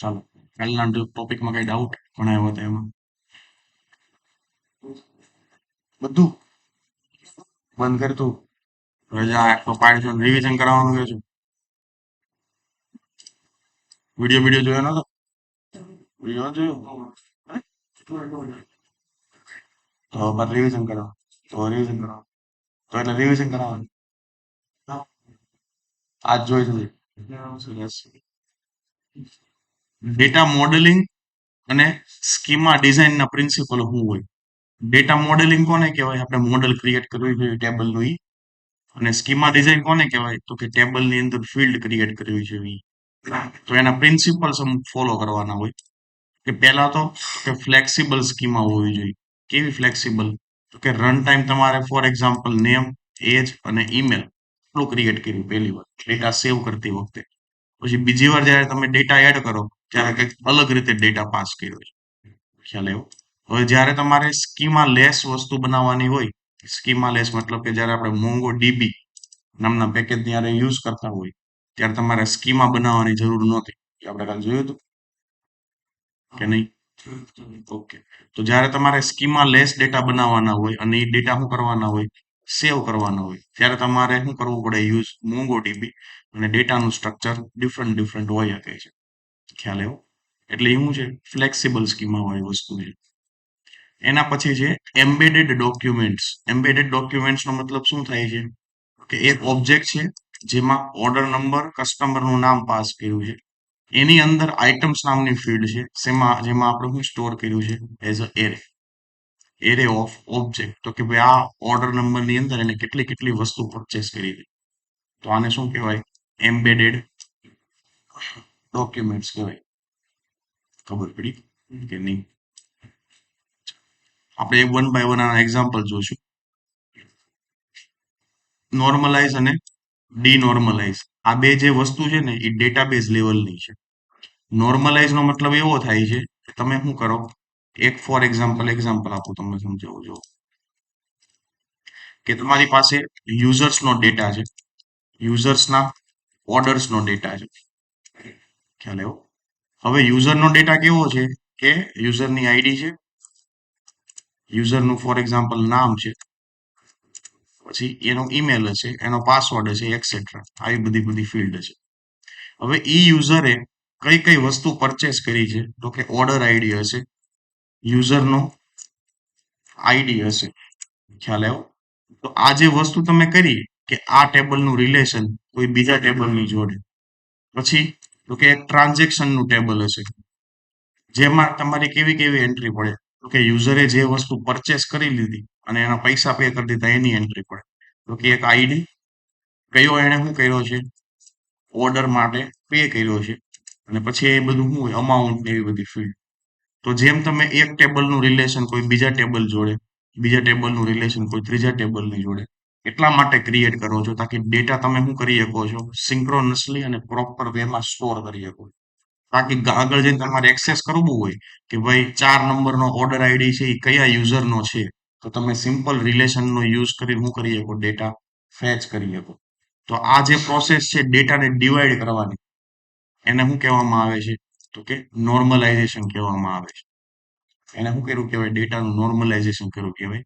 ચાલો પહેલા ટોપિકમાં કઈ ડાઉટ ભણાવ્યો હતો એમાં બધું બંધ કરતું રજા એક તો પાડી રિવિઝન કરાવવાનું કે છે વિડીયો વિડીયો જોયો નતો વિડીયો જોયો તો મારે રિવિઝન કરાવો તો રિવિઝન કરાવો તો એટલે રિવિઝન કરાવવાનું આજ જોઈ છે ડેટા મોડેલિંગ અને સ્કીમા ડિઝાઇન ના પ્રિન્સિપલ શું હોય ડેટા મોડેલિંગ કોને કહેવાય આપણે મોડેલ ક્રિએટ કરવી જોઈએ ટેબલનું ઈ અને સ્કીમા ડિઝાઇન કોને કહેવાય તો કે ટેબલની અંદર ફિલ્ડ ક્રિએટ કરવી જોઈએ તો એના પ્રિન્સિપલ્સ અમુક ફોલો કરવાના હોય કે પહેલા તો કે ફ્લેક્સિબલ સ્કીમા હોવી જોઈએ કેવી ફ્લેક્સિબલ તો કે રન ટાઈમ તમારે ફોર એક્ઝામ્પલ નેમ એજ અને ઈમેલ એટલું ક્રિએટ કર્યું પહેલી વાર ડેટા સેવ કરતી વખતે પછી બીજી વાર જ્યારે તમે ડેટા એડ કરો ત્યારે કંઈક અલગ રીતે ડેટા પાસ કર્યો છે ખ્યાલ આવ્યો હવે જ્યારે તમારે સ્કીમા લેસ વસ્તુ બનાવવાની હોય સ્કીમા લેસ મતલબ કે જ્યારે આપણે મોંગો ડીબી નામના પેકેજ જ્યારે યુઝ કરતા હોય ત્યારે તમારે સ્કીમા બનાવવાની જરૂર નહોતી એ આપણે કાલે જોયું હતું કે નહીં ઓકે તો જ્યારે તમારે સ્કીમા લેસ ડેટા બનાવવાના હોય અને એ ડેટા શું કરવાના હોય સેવ કરવાના હોય ત્યારે તમારે શું કરવું પડે યુઝ મોંગોડીબી અને ડેટાનું સ્ટ્રક્ચર ડિફરન્ટ ડિફરન્ટ હોઈ શકે છે ખ્યાલ એવો એટલે એ શું છે ફ્લેક્સિબલ સ્કીમા વાળી વસ્તુ છે એના પછી છે એમ્બેડેડ ડોક્યુમેન્ટ્સ એમ્બેડેડ ડોક્યુમેન્ટ્સ નો મતલબ શું થાય છે કે એક ઓબ્જેક્ટ છે જેમાં ઓર્ડર નંબર કસ્ટમરનું નામ પાસ કર્યું છે એની અંદર આઇટમ્સ નામની ફીલ્ડ છે જેમાં આપણે શું સ્ટોર કર્યું છે as a array of object તો કે ભાઈ આ ઓર્ડર નંબરની અંદર એને કેટલી કેટલી વસ્તુ પરચેસ કરી હતી તો આને શું કહેવાય એમ્બેડેડ ડોક્યુમેન્ટ્સ કહેવાય ખબર પડી કે નહીં આપણે એક વન બાય વન આના એક્ઝામ્પલ જોઈશું નોર્મલાઇઝ અને ડીનોર્મલાઇઝ આ બે જે વસ્તુ છે ને એ ડેટાબેઝ લેવલની છે નોર્મલાઇઝ નો મતલબ એવો થાય છે કે તમે શું કરો એક ફોર એક્ઝામ્પલ આપું તમને સમજાવું જો કે તમારી પાસે યુઝર્સ નો ડેટા છે યુઝર્સના ઓર્ડર્સ નો ડેટા છે ખ્યાલ આવ્યો હવે યુઝર નો ડેટા કેવો છે કે યુઝરની આઈડી છે યુઝરનું ફોર એક્ઝામ્પલ નામ છે પછી એનો ઈમેલ હશે એનો પાસવર્ડ હશે એક્સેટ્રા આવી બધી બધી ફિલ્ડ છે હવે ઈ યુઝરે કઈ કઈ વસ્તુ પરચેસ કરી છે તો કે ઓર્ડર આઈડી હશે યુઝરનો આઈડી હશે ખ્યાલ આવ્યો તો આ જે વસ્તુ તમે કરી કે આ ટેબલનું રિલેશન કોઈ બીજા ટેબલની જોડે પછી તો કે એક ટ્રાન્ઝેક્શનનું ટેબલ હશે જેમાં તમારી કેવી કેવી એન્ટ્રી પડે તો કે યુઝરે જે વસ્તુ પરચેસ કરી લીધી અને એના પૈસા પે કરી દીધા એની એન્ટ્રી પડે તો કે એક આઈડી કયો એને શું કર્યો છે ઓર્ડર માટે પે કર્યો છે અને પછી એ બધું શું હોય અમાઉન્ટ એવી બધી ફિલ્ડ તો જેમ તમે એક ટેબલનું રિલેશન કોઈ બીજા ટેબલ જોડે બીજા ટેબલનું રિલેશન કોઈ ત્રીજા ટેબલની જોડે એટલા માટે ક્રિએટ કરો છો તાકી ડેટા તમે શું કરી શકો છો સિંક્રોનસલી અને પ્રોપર વેમાં સ્ટોર કરી શકો તાકી આગળ જઈને તમારે એક્સેસ કરવું હોય કે ભાઈ 4 નંબરનો ઓર્ડર આઈડી છે એ કયા યુઝરનો છે તો તમે સિમ્પલ રિલેશનનો યુઝ કરી શું કરી શકો ડેટા ફેચ કરી શકો તો આ જે પ્રોસેસ છે ડેટાને ડિવાઈડ કરવાની એને શું કહેવામાં આવે છે તો કે નોર્મલાઇઝેશન કહેવામાં આવે છે એને શું કર્યું કહેવાય ડેટાનું નોર્મલાઇઝેશન કર્યું કહેવાય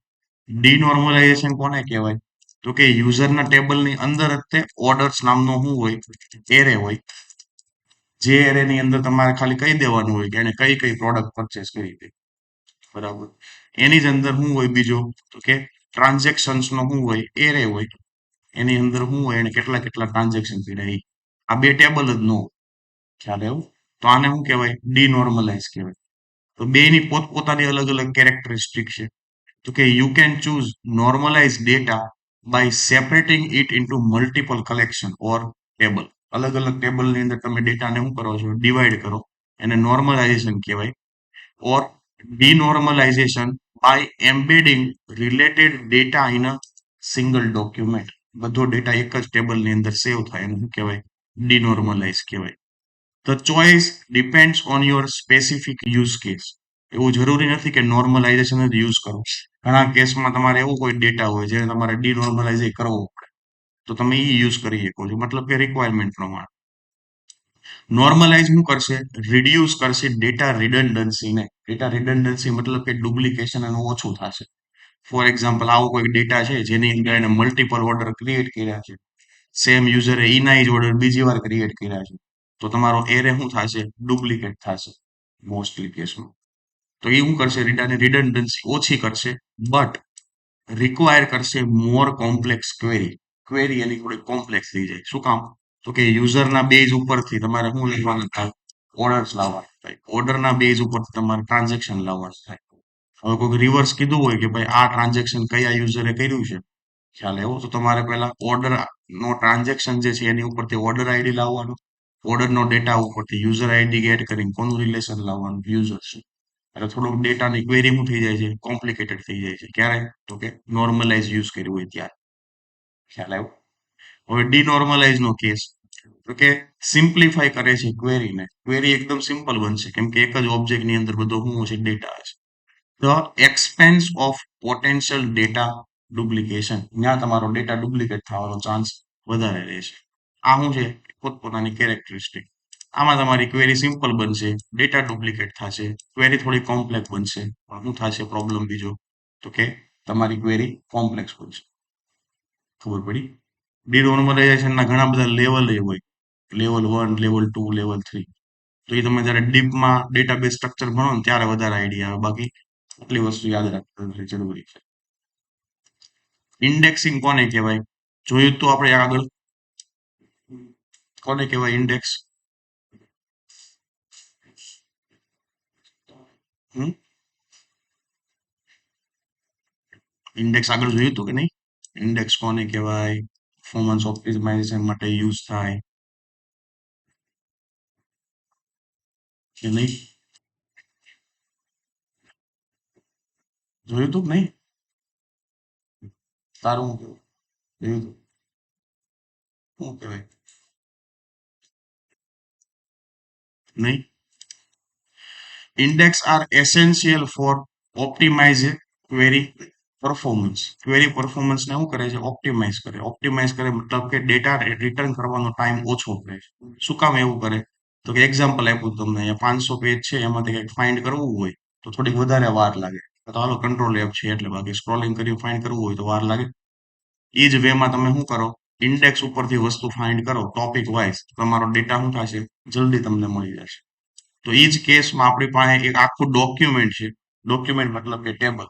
ડીનોર્મલાઇઝેશન કોને કહેવાય તો કે યુઝરના ટેબલની અંદર જ તે ઓર્ડર્સ નામનો શું હોય એરે હોય જે એરેની અંદર તમારે ખાલી કહી દેવાનું હોય કે એને કઈ કઈ પ્રોડક્ટ પરચેસ કરી હતી બરાબર એની જ અંદર શું હોય બીજો તો કે ટ્રાન્ઝેક્શન્સ નો શું હોય એરે હોય એની અંદર શું હોય એને કેટલા કેટલા ટ્રાન્ઝેક્શન કર્યા એ આ બે ટેબલ જ ન હોય ખ્યાલ એવું તો આને શું કહેવાય ડીનોર્મલાઇઝ કહેવાય તો બેની પોતપોતાની અલગ અલગ કેરેક્ટરિસ્ટિક છે તો કે you can choose normalize data by separating it into multiple collection or table અલગ અલગ ટેબલની અંદર તમે ડેટાને શું કરો છો ડિવાઈડ કરો એને નોર્મલાઇઝેશન કહેવાય ઓર denormalization by embedding related data in a single document બધો ડેટા એક જ ટેબલની અંદર સેવ થાય એને શું કહેવાય denormalize કહેવાય the choice depends on your specific use case એવું જરૂરી નથી કે નોર્મલાઇઝેશન જ યુઝ કરો ઘણા કેસમાં તમારે એવું કોઈ ડેટા હોય જેને તમારે ડિનોર્મલાઇઝ કરવો પડે તો તમે એ યુઝ કરી શકો છો મતલબ કે રિક્વાયરમેન્ટ પ્રમાણે નોર્મલાઇઝ શું કરશે? રિડ્યુસ કરશે ડેટા રિડન્ડન્સીને. ડેટા રિડન્ડન્સી મતલબ કે ડુપ્લિકેશન એનું ઓછું થશે. ફોર એક્ઝામ્પલ આવો કોઈ ડેટા છે જેની અંદર એને મલ્ટિપલ ઓર્ડર ક્રિએટ કર્યા છે, સેમ યુઝરે એના જ ઓર્ડર બીજી વાર ક્રિએટ કર્યા છે, તો તમારો એરે શું થશે? ડુપ્લિકેટ થશે મોસ્ટલી કેસમાં. તો એ શું કરશે? ડેટાની રિડન્ડન્સી ઓછી કરશે, બટ રિક્વાયર કરશે મોર કોમ્પ્લેક્સ ક્વેરી. ક્વેરી એની થોડી કોમ્પ્લેક્સ થઈ જાય. શું કામ? તો કે યુઝરના બેઝ ઉપરથી તમારે શું લેવાનું થાય? ઓર્ડર્સ લાવવાના થાય. ઓર્ડરના બેઝ ઉપરથી તમારે ટ્રાન્ઝેક્શન લાવવાનું થાય. હવે કોઈ રિવર્સ કીધું હોય કે ભાઈ આ ટ્રાન્ઝેક્શન કયા યુઝરે કર્યું છે, ખ્યાલ આવ્યો? તો તમારે પહેલા ઓર્ડર નો ટ્રાન્ઝેક્શન જે છે એની ઉપરથી ઓર્ડર આઈડી લાવવાનું, ઓર્ડરનો ડેટા ઉપરથી યુઝર આઈડી ગેટ કરીને કોનું રિલેશન લાવવાનું? યુઝર છે. એટલે થોડુંક ડેટાની ક્વેરી શું થઈ જાય છે? કોમ્પ્લિકેટેડ થઈ જાય છે. ક્યારે? તો કે નોર્મલાઇઝ યુઝ કર્યું હોય ત્યારે. ખ્યાલ આવ્યો? હવે ડિનોર્મલાઇઝ નો કેસ, તો કે સિમ્પ્લિફાય કરે છે ક્વેરીને. ક્વેરી એકદમ સિમ્પલ બનશે કેમ કે એક જ ઓબ્જેક્ટની અંદર બધો શું છે? ડેટા છે. The expense of potential data duplication. ત્યાં તમારો ડેટા ડુપ્લિકેટ થવાનો ચાન્સ વધારે રહેશે. આ શું છે? પોતપોતાની કેરેક્ટરિસ્ટિક. આમાં તમારી ક્વેરી સિમ્પલ બનશે, ડેટા ડુપ્લિકેટ થશે. ક્વેરી થોડી કોમ્પ્લેક્સ બનશે, પણ શું થશે પ્રોબ્લેમ બીજો? તો કે તમારી ક્વેરી કોમ્પ્લેક્સ બનશે. ખબર પડી? ડિનોર્મલાઇઝેશનના ઘણા બધા લેવલ હોય, લેવલ 1, લેવલ 2, લેવલ 3. તો એ તમે જ્યારે ડીપમાં ડેટાબેઝ સ્ટ્રક્ચર ભણો ને ત્યારે વધારે આઈડિયા આવે. બાકી આટલી વસ્તુ યાદ રાખવી જરૂરી છે. ઇન્ડેક્સિંગ કોને કહેવાય? જોયું તો આપણે આગળ. કોને કહેવાય ઇન્ડેક્સ? ઇન્ડેક્સ આગળ જોયું હતું કે નહીં? ઇન્ડેક્સ કોને કહેવાય? પરફોર્મન્સ ઓપ્ટિમાઇઝેશન માટે યુઝ થાય કે નહીં? જોયું હતું કે નહીં? તારું શું કહેવું? જોયું હતું? શું કહેવાય? નહીં. Index are essential for optimize query performance. Query performance ને શું કરે છે? ઓપ્ટિમાઇઝ કરે. ઓપ્ટિમાઇઝ કરે મતલબ કે ડેટા રિટર્ન કરવાનો ટાઈમ ઓછો કરે છે. શું કામ એવું કરે? તો કે એક્ઝામ્પલ આપ્યું તમને, અહીંયા 500 પેજ છે, એમાંથી કંઈક ફાઇન્ડ કરવું હોય તો થોડીક વધારે વાર લાગે. તો હાલો કંટ્રોલ એપ છે એટલે, બાકી સ્ક્રોલિંગ કરી ફાઇન્ડ કરવું હોય તો વાર લાગે. એ જ વેમાં તમે શું કરો? ઇન્ડેક્સ ઉપરથી વસ્તુ ફાઇન્ડ કરો ટોપિક વાઇઝ, તમારો ડેટા શું થશે? જલ્દી તમને મળી જશે. તો એ જ કેસમાં આપણી પાસે એક આખું ડોક્યુમેન્ટ છે. ડોક્યુમેન્ટ મતલબ કે ટેબલ.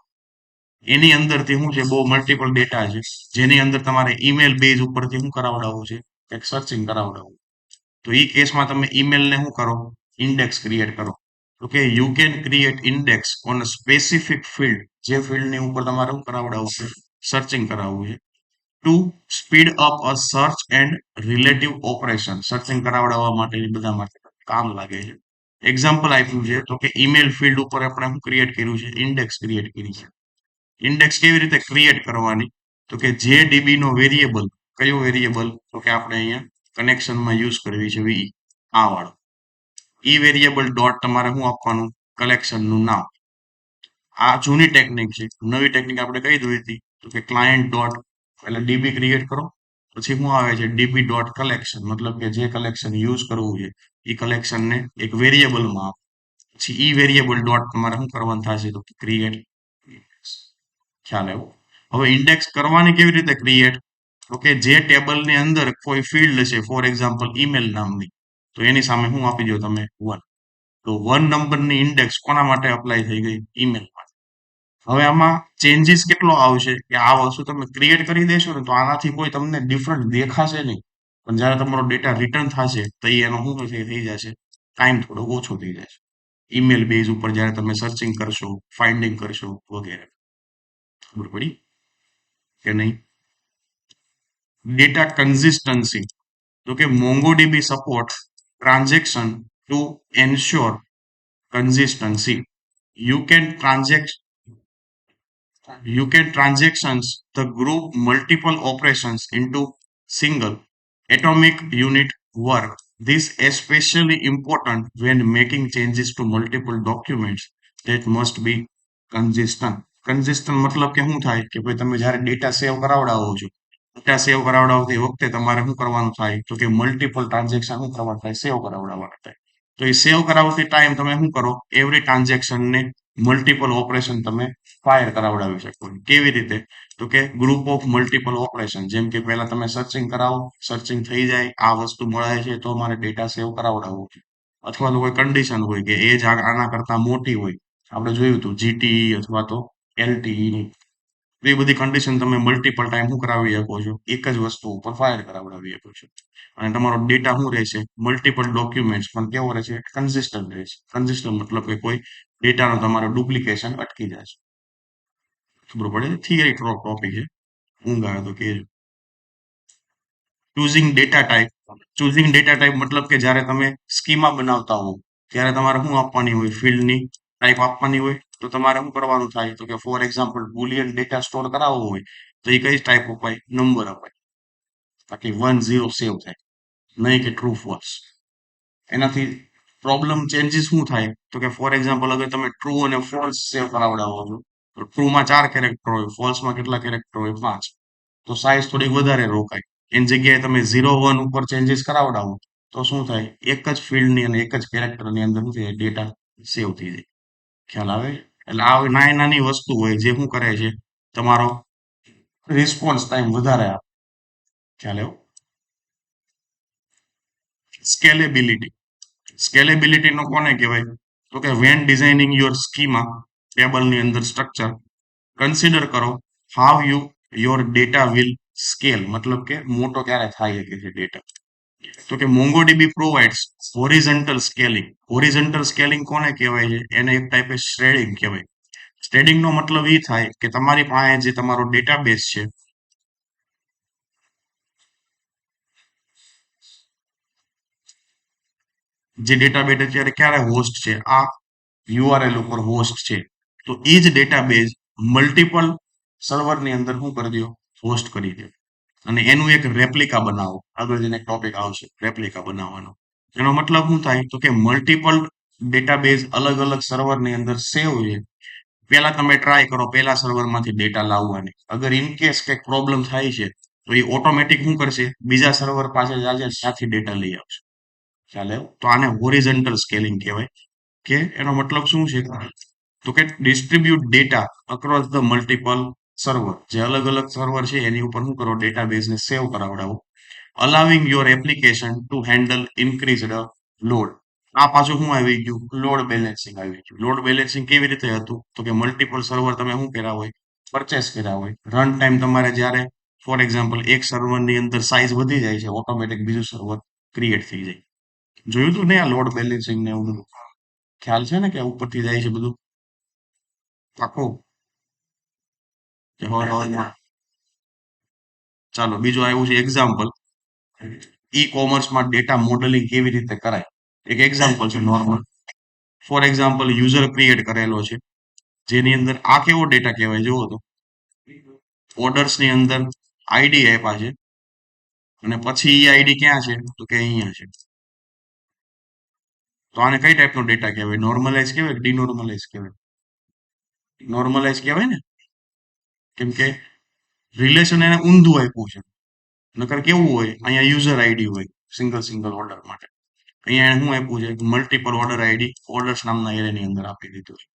એની અંદરથી શું છે? બહુ મલ્ટિપલ ડેટા છે, જેની અંદર તમારે ઈમેલ બેઝ ઉપરથી શું કરાવડાવવું છે? એક સર્ચિંગ કરાવડાવવું. તો એ કેસમાં તમે ઈમેલને શું કરો? ઇન્ડેક્સ ક્રિએટ કરો. તો કે you can create index on a specific field. જે ફિલ્ડની ઉપર તમારે શું કરાવડાવવું છે? સર્ચિંગ કરાવવું છે. To speed up a search and relative operation. Searching કરાવડાવવા માટે એ બધા માટે કામ લાગે છે. એક્ઝામ્પલ આપ્યું છે તો કે ઈમેલ ફિલ્ડ ઉપર આપણે શું ક્રિએટ કર્યું છે? ઇન્ડેક્સ ક્રિએટ કરી છે. ઇન્ડેક્સ કેવી રીતે ક્રિએટ કરવાની? તો કે જે ડીબી નો વેરિયેબલ, કયો વેરિયેબલ? તો કે આપણે અહીંયા કનેક્શનમાં યુઝ કરવી છે વી, આ વાળો. ઈ વેરિયેબલ ડોટ તમારે શું આપવાનું? કલેક્શનનું નામ. આ જૂની ટેકનિક છે. નવી ટેકનિક આપણે કઈ જોઈ હતી? તો કે ક્લાયન્ટ ડોટ, એટલે ડીબી ક્રિએટ કરો, પછી શું આવે છે? ડીબી ડોટ કલેક્શન, મતલબ કે જે કલેક્શન યુઝ કરવું છે એ કલેક્શનને એક વેરિયેબલમાં આપો. પછી ઈ વેરિયેબલ ડોટ તમારે શું કરવાનું થશે? તો ક્રિએટ. ખ્યાલ આવ્યો? હવે ઇન્ડેક્સ કરવાની કેવી રીતે ક્રિએટ? તો કે જે ટેબલની અંદર કોઈ ફિલ્ડ છે, ફોર એક્ઝામ્પલ ઈમેલ નામની, તો એની સામે શું આપી દો તમે? 1. તો 1 નંબરની ઇન્ડેક્સ કોના માટે અપ્લાય થઈ ગઈ? ઈમેલ માટે. હવે આમાં ચેન્જીસ કેટલો આવશે કે આ વસ્તુ તમે ક્રિએટ કરી દેશો ને તો આનાથી કોઈ તમને ડિફરન્ટ દેખાશે નહીં. પણ જ્યારે તમારો ડેટા રિટર્ન થશે તો એનો શું થઈ જશે? ટાઈમ થોડો ઓછો થઈ જશે. ઈમેલ બેઝ ઉપર જ્યારે તમે સર્ચિંગ કરશો, ફાઇન્ડિંગ કરશો વગેરે. ખબર પડી કે નહીં? ડેટા કન્સિસ્ટન્સી, તો કે MongoDB support transaction two ensure consistency. You can transact you can transactions the group multiple operations into single atomic unit work. This is especially important when making changes to multiple documents that must be consistent. Consistent મતલબ કે શું થાય? કે ભાઈ તમે જ્યારે data save કરાવડાવો છો data save કરાવડાવતી વખતે તમારે શું કરવાનું થાય તો કે મલ્ટિપલ ટ્રાન્ઝેક્શન શું કરવાનું થાય સેવ કરાવડાવવાના થાય. તો એ સેવ કરાવતી ટાઈમ તમે શું કરો એવરી ટ્રાન્ઝેક્શનને મલ્ટિપલ ઓપરેશન તમે ફાયર કરાવડાવી શકો. કેવી રીતે તો કે ગ્રુપ ઓફ મલ્ટિપલ ઓપરેશન જેમ કે પહેલા તમે સર્ચિંગ કરાવો સર્ચિંગ થઈ જાય આ વસ્તુ મળે છે તો મારે ડેટા સેવ કરાવડાવવું છે અથવા તો કોઈ કન્ડિશન હોય કે એજ આના કરતા મોટી હોય આપણે જોયું હતું જીટીઈ અથવા તો એલટીઈ એ બધી કન્ડિશન તમે મલ્ટિપલ ટાઈમ શું કરાવી શકો છો એક જ વસ્તુ ઉપર ફાયર કરાવડાવી શકો છો અને તમારો ડેટા શું રહેશે મલ્ટિપલ ડોક્યુમેન્ટ્સ પણ કેવો રહેશે કન્સિસ્ટન્ટ રહેશે. કન્સિસ્ટન્ટ મતલબ કે કોઈ ડેટાનો તમારો ડુપ્લિકેશન અટકી જાય છે. ખબર પડે થિયરી ટોપિક છે ઊંઘ આવે તો કે ચૂઝિંગ ડેટા ટાઈપ મતલબ કે જ્યારે તમે સ્કીમા બનાવતા હો ત્યારે તમારે શું આપવાની હોય ફિલ્ડની ટાઈપ આપવાની હોય તો તમારે શું કરવાનું થાય તો કે for example Boolean data store કરાવવો હોય તો એ કઈ ટાઈપ અપાય નંબર અપાય તાકી 1 0 સેવ થાય નહીં કે ટ્રુ ફોલ્સ. એનાથી પ્રોબ્લેમ ચેન્જીસ શું થાય તો કે ફોર એક્ઝામ્પલ અગર તમે ટ્રુ અને ફોલ્સ સેવ કરાવડાવો છો તો ટ્રુમાં 4 કેરેક્ટર હોય ફોલ્સમાં કેટલા કેરેક્ટર હોય 5 તો સાઈઝ થોડીક વધારે રોકાય. એની જગ્યાએ તમે 0 1 ઉપર ચેન્જીસ કરાવડાવો તો શું થાય એક જ ફિલ્ડની અને એક જ કેરેક્ટરની અંદર શું થાય ડેટા સેવ થઈ જાય. ખ્યાલ આવે એટલે આ નાની નાની વસ્તુ હોય જે શું કરે છે તમારો રિસ્પોન્સ ટાઈમ વધારે આપે. ખ્યાલ આવ્યો. સ્કેલેબિલિટી સ્કેલેબિલિટીનો કોને કહેવાય તો કે વેન ડિઝાઇનિંગ યોર સ્કીમા ટેબલની અંદર સ્ટ્રક્ચર કન્સિડર કરો how your data will scale મતલબ કે મોટો ક્યારે થાય શકે છે ડેટા. તો કે MongoDB provides horizontal scaling. Horizontal scaling કોને કહેવાય છે એને એક ટાઈપે શ્રેડિંગ કહેવાય. શ્રેડિંગનો મતલબ એ થાય કે તમારી પાસે જે તમારો ડેટાબેઝ છે જે ડેટાબેઝ અત્યારે ક્યારે હોસ્ટ છે આ યુઆરએલ ઉપર હોસ્ટ છે તો એ જ ડેટાબેઝ મલ્ટિપલ સર્વરની અંદર શું કરી દો હોસ્ટ કરી દો અને એનું એક રેપ્લિકા બનાવો. આગળ જઈને ટોપિક આવશે રેપ્લિકા બનાવવાનો. એનો મતલબ શું થાય તો કે મલ્ટિપલ ડેટાબેઝ અલગ અલગ સર્વરની અંદર સેવ છે. પહેલા તમે ટ્રાય કરો પહેલા સર્વરમાંથી ડેટા લાવવાની અગર ઇન કેસ કંઈક પ્રોબ્લેમ થાય છે તો એ ઓટોમેટિક શું કરશે બીજા સર્વર પાસે જાજે ત્યાંથી ડેટા લઈ આવશે. ખ્યાલ આવ્યો તો આને હોરિઝોન્ટલ સ્કેલિંગ કહેવાય કે એનો મતલબ શું છે તો કે distribute data across the multiple server જે અલગ અલગ સર્વર છે એની ઉપર શું કરો ડેટાબેઝને સેવ કરાવડાવો allowing your application to handle increased load. આ પાછું શું આવી ગયું લોડ બેલેન્સિંગ આવી ગયું. લોડ બેલેન્સિંગ કેવી રીતે હતું તો કે મલ્ટિપલ સર્વર તમે શું કર્યા હોય પરચેસ કર્યા હોય રન ટાઈમ તમારે જ્યારે ફોર એક્ઝામ્પલ એક સર્વરની અંદર સાઇઝ વધી જાય છે ઓટોમેટિક બીજું સર્વર ક્રિએટ થઈ જાય. જોયું તું ને આ લોડ બેલેન્સિંગ ને એવું બધું ખ્યાલ છે ને કે ઉપરથી જાય છે બધું આખું કે ચાલો બીજું આવ્યું છે એક્ઝામ્પલ ઈ કોમર્સમાં ડેટા મોડેલિંગ કેવી રીતે કરાય. એક એક્ઝામ્પલ છે normal for example user create કરેલો છે જેની અંદર આ કેવો ડેટા કહેવાય જુઓ તો ઓર્ડર્સની અંદર આઈડી આપ્યા છે અને પછી ઈ આઈડી ક્યાં છે તો કે અહીંયા છે. તો આને કઈ ટાઈપનો ડેટા કહેવાય નોર્મલાઇઝ કહેવાય કે ડિનોર્મલાઇઝ કહેવાય નોર્મલાઇઝ કહેવાય ને કેમ કે રિલેશન એને ઊંધું આપ્યું છે. નકર કેવું હોય અહીંયા યુઝર આઈડી હોય સિંગલ સિંગલ ઓર્ડર માટે અહીંયા એને શું આપ્યું છે મલ્ટિપલ ઓર્ડર આઈડી ઓર્ડર્સ નામના એરેની અંદર આપી દીધું છે.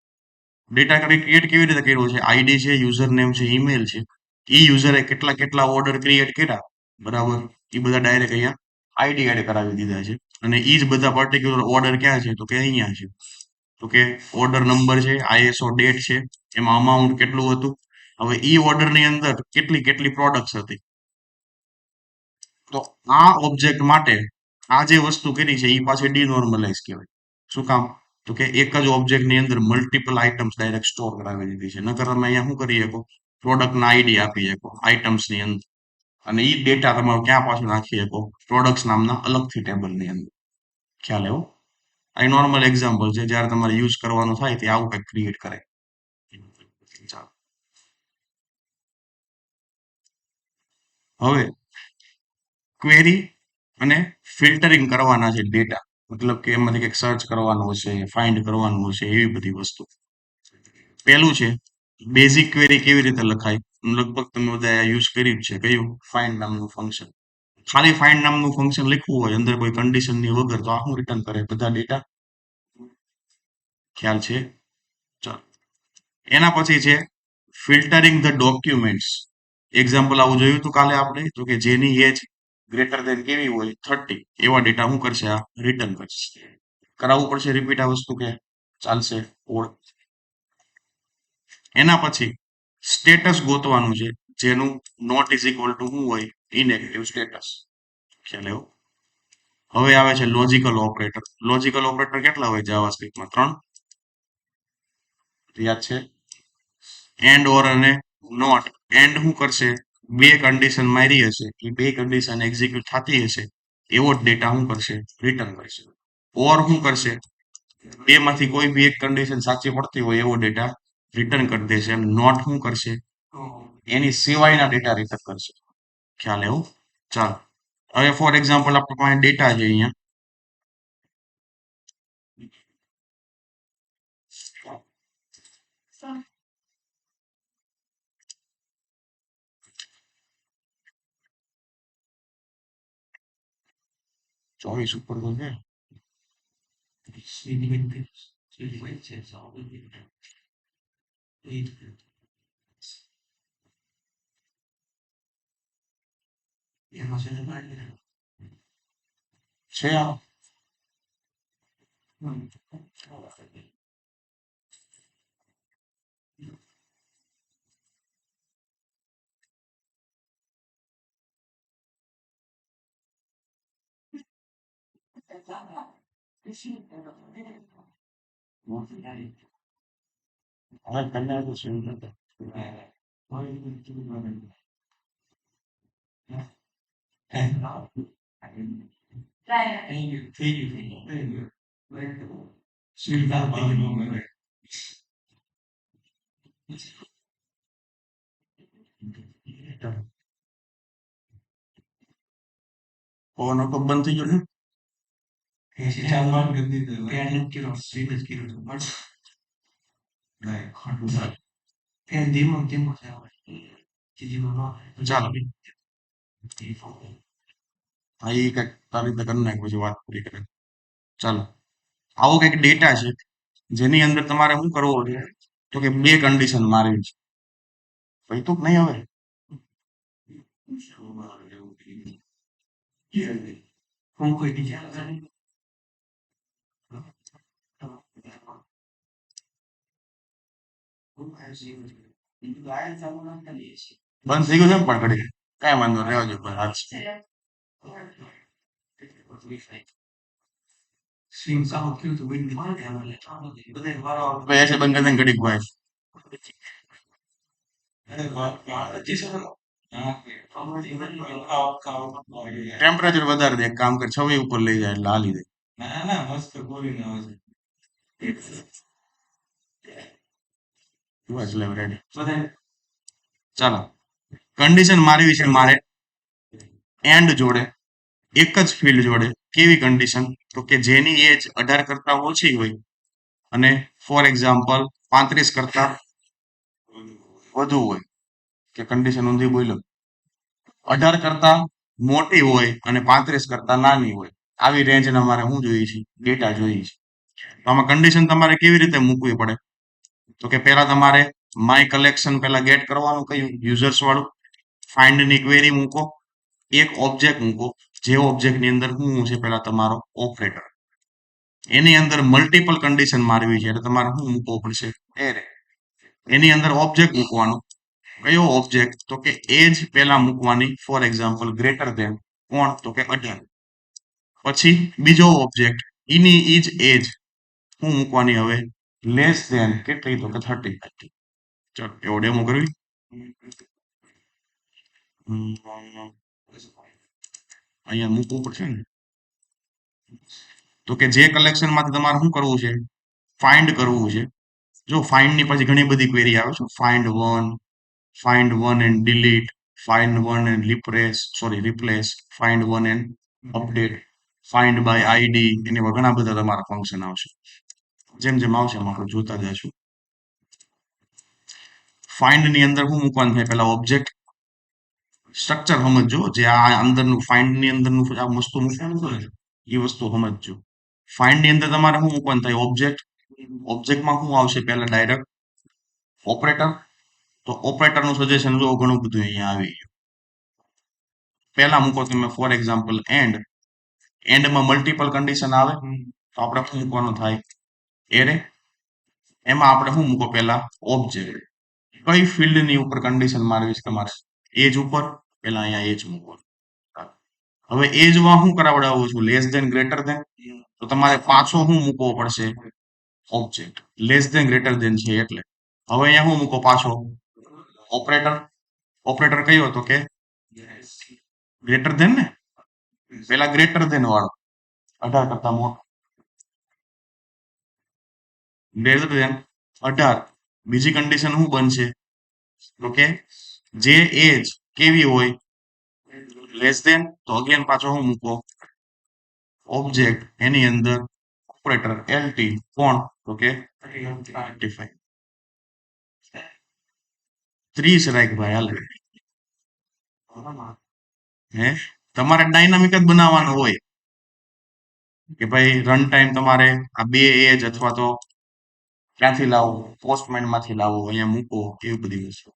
ડેટા ક્રિએટ કેવી રીતે કર્યો છે આઈડી છે યુઝર નેમ છે ઈમેલ છે ઈ યુઝરે કેટલા કેટલા ઓર્ડર ક્રિએટ કર્યા બરાબર એ બધા ડાયરેક્ટ અહીંયા આઈડી એડ કરાવી દીધા છે અને ઈ જ બધા પર્ટિક્યુલર ઓર્ડર ક્યાં છે તો કે અહીંયા છે. તો કે ઓર્ડર નંબર છે આઈએસઓ ડેટ છે એમાં અમાઉન્ટ કેટલું હતું હવે ઈ ઓર્ડરની અંદર કેટલી કેટલી પ્રોડક્ટ્સ હતી તો આ ઓબ્જેક્ટ માટે આ જે વસ્તુ કરી છે એ પાછી ડિનોર્મલાઇઝ કહેવાય. શું કામ તો કે એક જ ઓબ્જેક્ટની અંદર મલ્ટિપલ આઇટમ્સ ડાયરેક્ટ સ્ટોર કરાવી દીધી છે નકર તમે અહીંયા શું કરી શકો પ્રોડક્ટના આઈડી આપી શકો આઇટમ્સની અંદર અને એ ડેટા તમારો ક્યાં પાછું નાખી શકો પ્રોડક્ટ્સ નામના અલગથી ટેબલની અંદર. ખ્યાલ આવ્યો. આ નોર્મલ એક્ઝામ્પલ છે જ્યારે તમારે યુઝ કરવાનું થાય તે આવું કંઈક ક્રિએટ કરે. ચાલો હવે ક્વેરી અને ફિલ્ટરિંગ કરવાના છે ડેટા મતલબ કે એમાંથી કંઈક સર્ચ કરવાનું હશે ફાઇન્ડ કરવાનું હશે એવી બધી વસ્તુ. પહેલું છે બેઝિક ક્વેરી કેવી રીતે લખાય લગભગ તમે બધા યુઝ કર્યું જ છે. કયું? ફાઇન્ડ નામનું ફંક્શન. ખાલી ફાઇન્ડ નામનું ફંક્શન લખવું હોય અંદર કોઈ કન્ડિશનની વગર તો આ શું રિટર્ન કરે? બધા ડેટા. ખ્યાલ છે? ચાલો. એના પછી છે ફિલ્ટરિંગ ધ ડોક્યુમેન્ટ્સ. એક્ઝામ્પલ આવું જોયું હતું કાલે આપણે, તો કે જેની એજ ગ્રેટર દેન કેવી હોય 30, એવા ડેટા શું કરશે? આ રિટર્ન કરશે. કરાવવું પડશે રિપીટ આ વસ્તુ કે ચાલશે? કોડ. એના પછી સ્ટેટસ ગોતવાનું છે, જેનું નોટ ઇઝ ઇક્વલ ટુ શું હોય? Inactive status. ખ્યાલ આવ્યો? હવે આવે છે લોજિકલ ઓપરેટર. લોજિકલ ઓપરેટર કેટલા હોય જાવાસ્ક્રિપ્ટમાં? 3. યાદ છે? એન્ડ ઓર અને નોટ. એન્ડ શું કરશે? બે કન્ડિશન મારી હશે, એ બે કન્ડિશન એક્ઝિક્યુટ થતી હશે એવો જ ડેટા શું કરશે? રિટર્ન કરશે. ઓર શું કરશે? બે માંથી કોઈ બી એક કન્ડિશન સાચી પડતી હોય એવો ડેટા રિટર્ન કરી દેશે. નોટ શું કરશે? એની સિવાયના ડેટા રિટર્ન કરશે. ખ્યાલ એવું? ચાલો. હવે ફોર એક્ઝામ્પલ આપણા પાસે ડેટા છે અહીંયા. ચોવીસ ઉપર તો છે. છે આ? હવે કન્યા તો શું નથી. પવન તો બંધ થઈ ગયો ને? ચાલો. હા, એ કંઈક તારી રીતે કરી નાખ પછી વાત પૂરી કરે. ચાલો. આવો કંઈક ડેટા છે જેની અંદર તમારે શું કરવું છે? તો કે બે કન્ડિશન મારવી છે. ભાઈ તો નહીં હવે. બંધ થઈ ગયું છે પણ ઘડી કઈ વાંધો રહેવા દો ભાઈ હાથ. ભાઈ ऐसे બંધ કરી દે ઘડીક ભાઈ. ટેમ્પરેચર વધારે દે, એક કામ કર 26 ઉપર લઈ જાય એટલે હાલી દે. બસ લે રેડી. ચાલો. કન્ડિશન મારવી છે મારે એન્ડ જોડે, એક જ ફિલ્ડ જોડે. કેવી કન્ડિશન? તો કે જેની એજ 18 કરતા ઓછી હોય અને ફોર એક્ઝામ્પલ 35 કરતા વધુ હોય. કે કન્ડિશન ઊંધી બોલ્યો. 18 કરતા મોટી હોય અને 35 કરતા નાની હોય. આવી રેન્જના મારે શું જોઈએ છે? ડેટા જોઈએ છે. તો આમાં કન્ડિશન તમારે કેવી રીતે મૂકવી પડે? તો કે પહેલા તમારે માય કલેક્શન પહેલા ગેટ કરવાનું, કયું? યુઝર્સ વાળું. ફાઇન્ડ ની ક્વેરી મૂકો, એક ઓબ્જેક્ટ મૂકો. જે ઓબ્જેક્ટની અંદર શું છે? પહેલા તમારો ઓપરેટર. એની અંદર મલ્ટિપલ કન્ડિશન મારવી છે એટલે તમારે શું મૂકવો પડશે? એરે. એની અંદર ઓબ્જેક્ટ મૂકવાનું. કયો ઓબ્જેક્ટ? તો કે એજ પહેલા મૂકવાની. ફોર એક્ઝામ્પલ ગ્રેટર દેન કોણ? તો કે 18. પછી બીજો ઓબ્જેક્ટ એની ઈજ એજ શું મૂકવાની હવે? લેસ દેન કેટલી? તો કે 30. ચલો એવો ડેમો કરવી. અહીંયા મૂકવું પડશે ને. તો કે જે કલેક્શન માંથી તમારે શું કરવું છે? ફાઇન્ડ કરવું છે. જો ફાઇન્ડ ની પછી ઘણી બધી ક્વેરી આવે છે. Find one and delete, find one and replace, find one and update, find by ID. એની ઘણા બધા તમારા ફંક્શન આવશે. જેમ જેમ આવશે એમ આપણે જોતા જઈશું. ફાઇન્ડ ની અંદર શું મૂકવાનું થાય? પેલા ઓબ્જેક્ટ સ્ટ્રક્ચર સમજજો, જે આ અંદરનું ફાઇન્ડ ની અંદરનું આ વસ્તુ મૂકવાનું છે ને, એ વસ્તુ સમજજો. ફાઇન્ડ ની અંદર તમારે શું મૂકવાનું થાય? ઓબ્જેક્ટ. ઓબ્જેક્ટમાં શું આવશે પેલા? Direct operator. તો ઓપરેટર નું સજેશન જો ઘણું બધું અહીંયા આવી ગયું. પેલા મૂકો તમે ફોર એક્ઝામ્પલ એન્ડ. એન્ડમાં મલ્ટિપલ કન્ડિશન આવે તો આપણે શું મૂકવાનું થાય? એરે. એમાં આપણે શું મૂકો? પેલા ઓબ્જેક્ટ. કઈ ફિલ્ડ ની ઉપર કન્ડિશન મારવી છે તમારે? એજ ઉપર. પેલા અહીંયા એજ મૂકો. હવે એજ માં શું કરાવડાવું છું? Less than greater than. તો તમારે પાછો શું મૂકવો પડશે? Object. Less than greater than છે એટલે. હવે અહીંયા શું મૂકો પાછો? ઓપરેટર. ઓપરેટર કયો હતો કે ગ્રેટર ધેન ને? પેલા ગ્રેટર ધેન વાળો 18 કરતા મોટો. Greater than 18. બીજી કન્ડિશન શું બનશે? તો કે જે એજ કેવી હોય? Less than. તો અગેન પાછો શું મૂકો? ઓબ્જેક્ટ. એની અંદર ઓપરેટર એલટી. કોણ? તો કે 35. 30 રાખ ભાઈ, હાલે. હે, તમારે ડાયનામિક જ બનાવવાનું હોય કે ભાઈ રન ટાઈમ તમારે આ બે એજ અથવા તો ક્યાંથી લાવો? પોસ્ટમેન માંથી લાવો, અહીંયા મૂકો, એવી બધી વસ્તુ.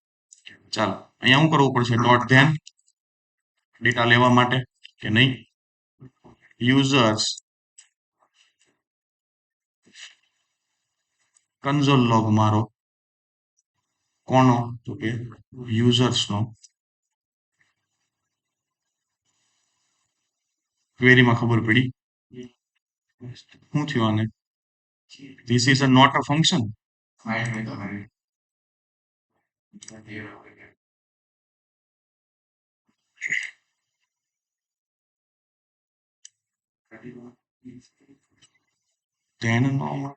ચાલો, અહીંયા શું કરવું પડશે? ડોટ ધ્યાન ડેટા લેવા માટે કે નહીં? યુઝર્સ કન્સોલ લોગ મારો. કોનો? તો કે યુઝર્સ નો. ક્વેરીમાં ખબર પડી શું થયું આને? This is not a function. ધ્યાન ન મળે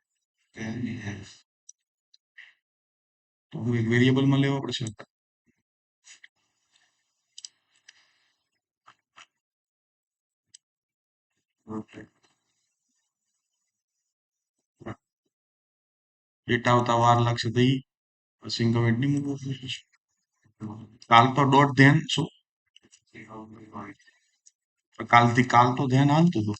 તો હું એક વેરિયેબલમાં લેવા પડશે. ડેટા આવતા વાર લાગશે તો ઈ પછી કમેન્ટ નહીં મૂકવું. કાલ તો ડોટ ધ્યાન શું? કાલથી કાલ તો ધ્યાન હાલતું હતું.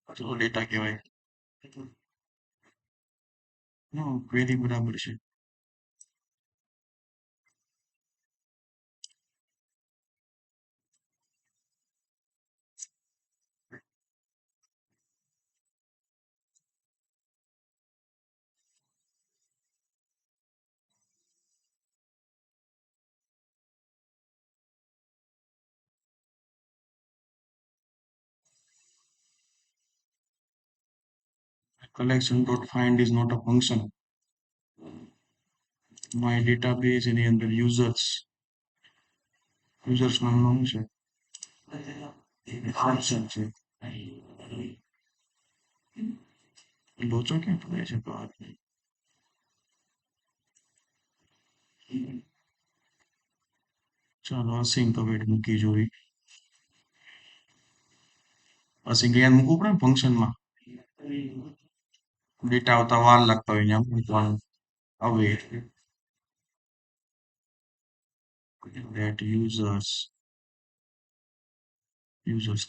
ચલો ડેટા કહેવાય. ક્વેરી બરાબર છે. collection dot find is not a function. My database એની અંદર users નામનું છે ફંક્શન છે. લોચો ક્યાં પડે છે તો આ? ચાલો અસિંક અવેટ મૂકી જોઈ. અસિંક અહીંયા મૂકવું પડે ફંક્શનમાં. ડેટા આવતા વાર લાગતા હોય અહીંયા મૂકવાનું. અવેટ that users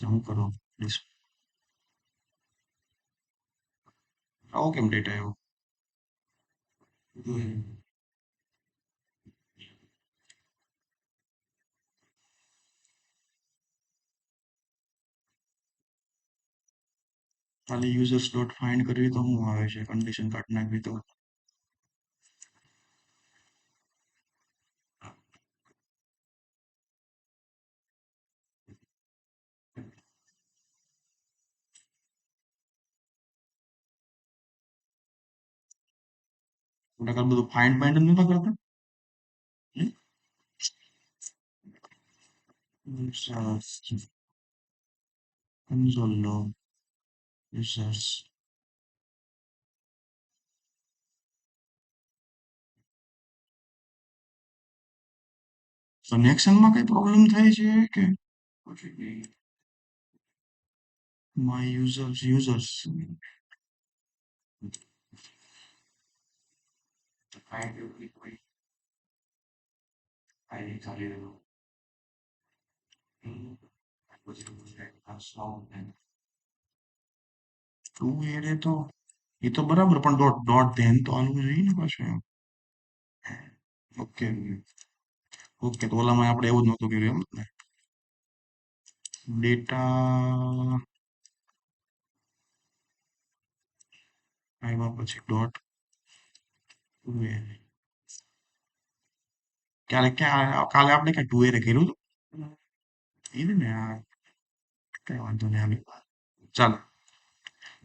ને હું કરો? આવો કેમ ડેટા આવ્યો? ખાલી યુઝર્સ ડોટ ફાઇન્ડ કરવી તો શું આવે છે? કન્ડિશન કાઢી નાખવી તો બધું ફાઇન્ડ ફાઇન્ડ નતા કરતા. console log users. કનેક્શનમાં કઈ પ્રોબ્લેમ થાય છે કે my users ટુ એરે તો એ તો બરાબર પણ ડોટ ડોટ ધ્યાન તો આલવું જોઈએ ને પાછું એમ. ઓકે ઓકે તો ઓલામાં આપણે એવું જ નહોતું કર્યું એમ ને ડેટા આવ્યા પછી ડોટ ટુ એરે કાલે આપણે ક્યાં ટુ એરે કર્યું હતું એ જ ને આ કઈ વાંધો નહીં હાલે ચાલો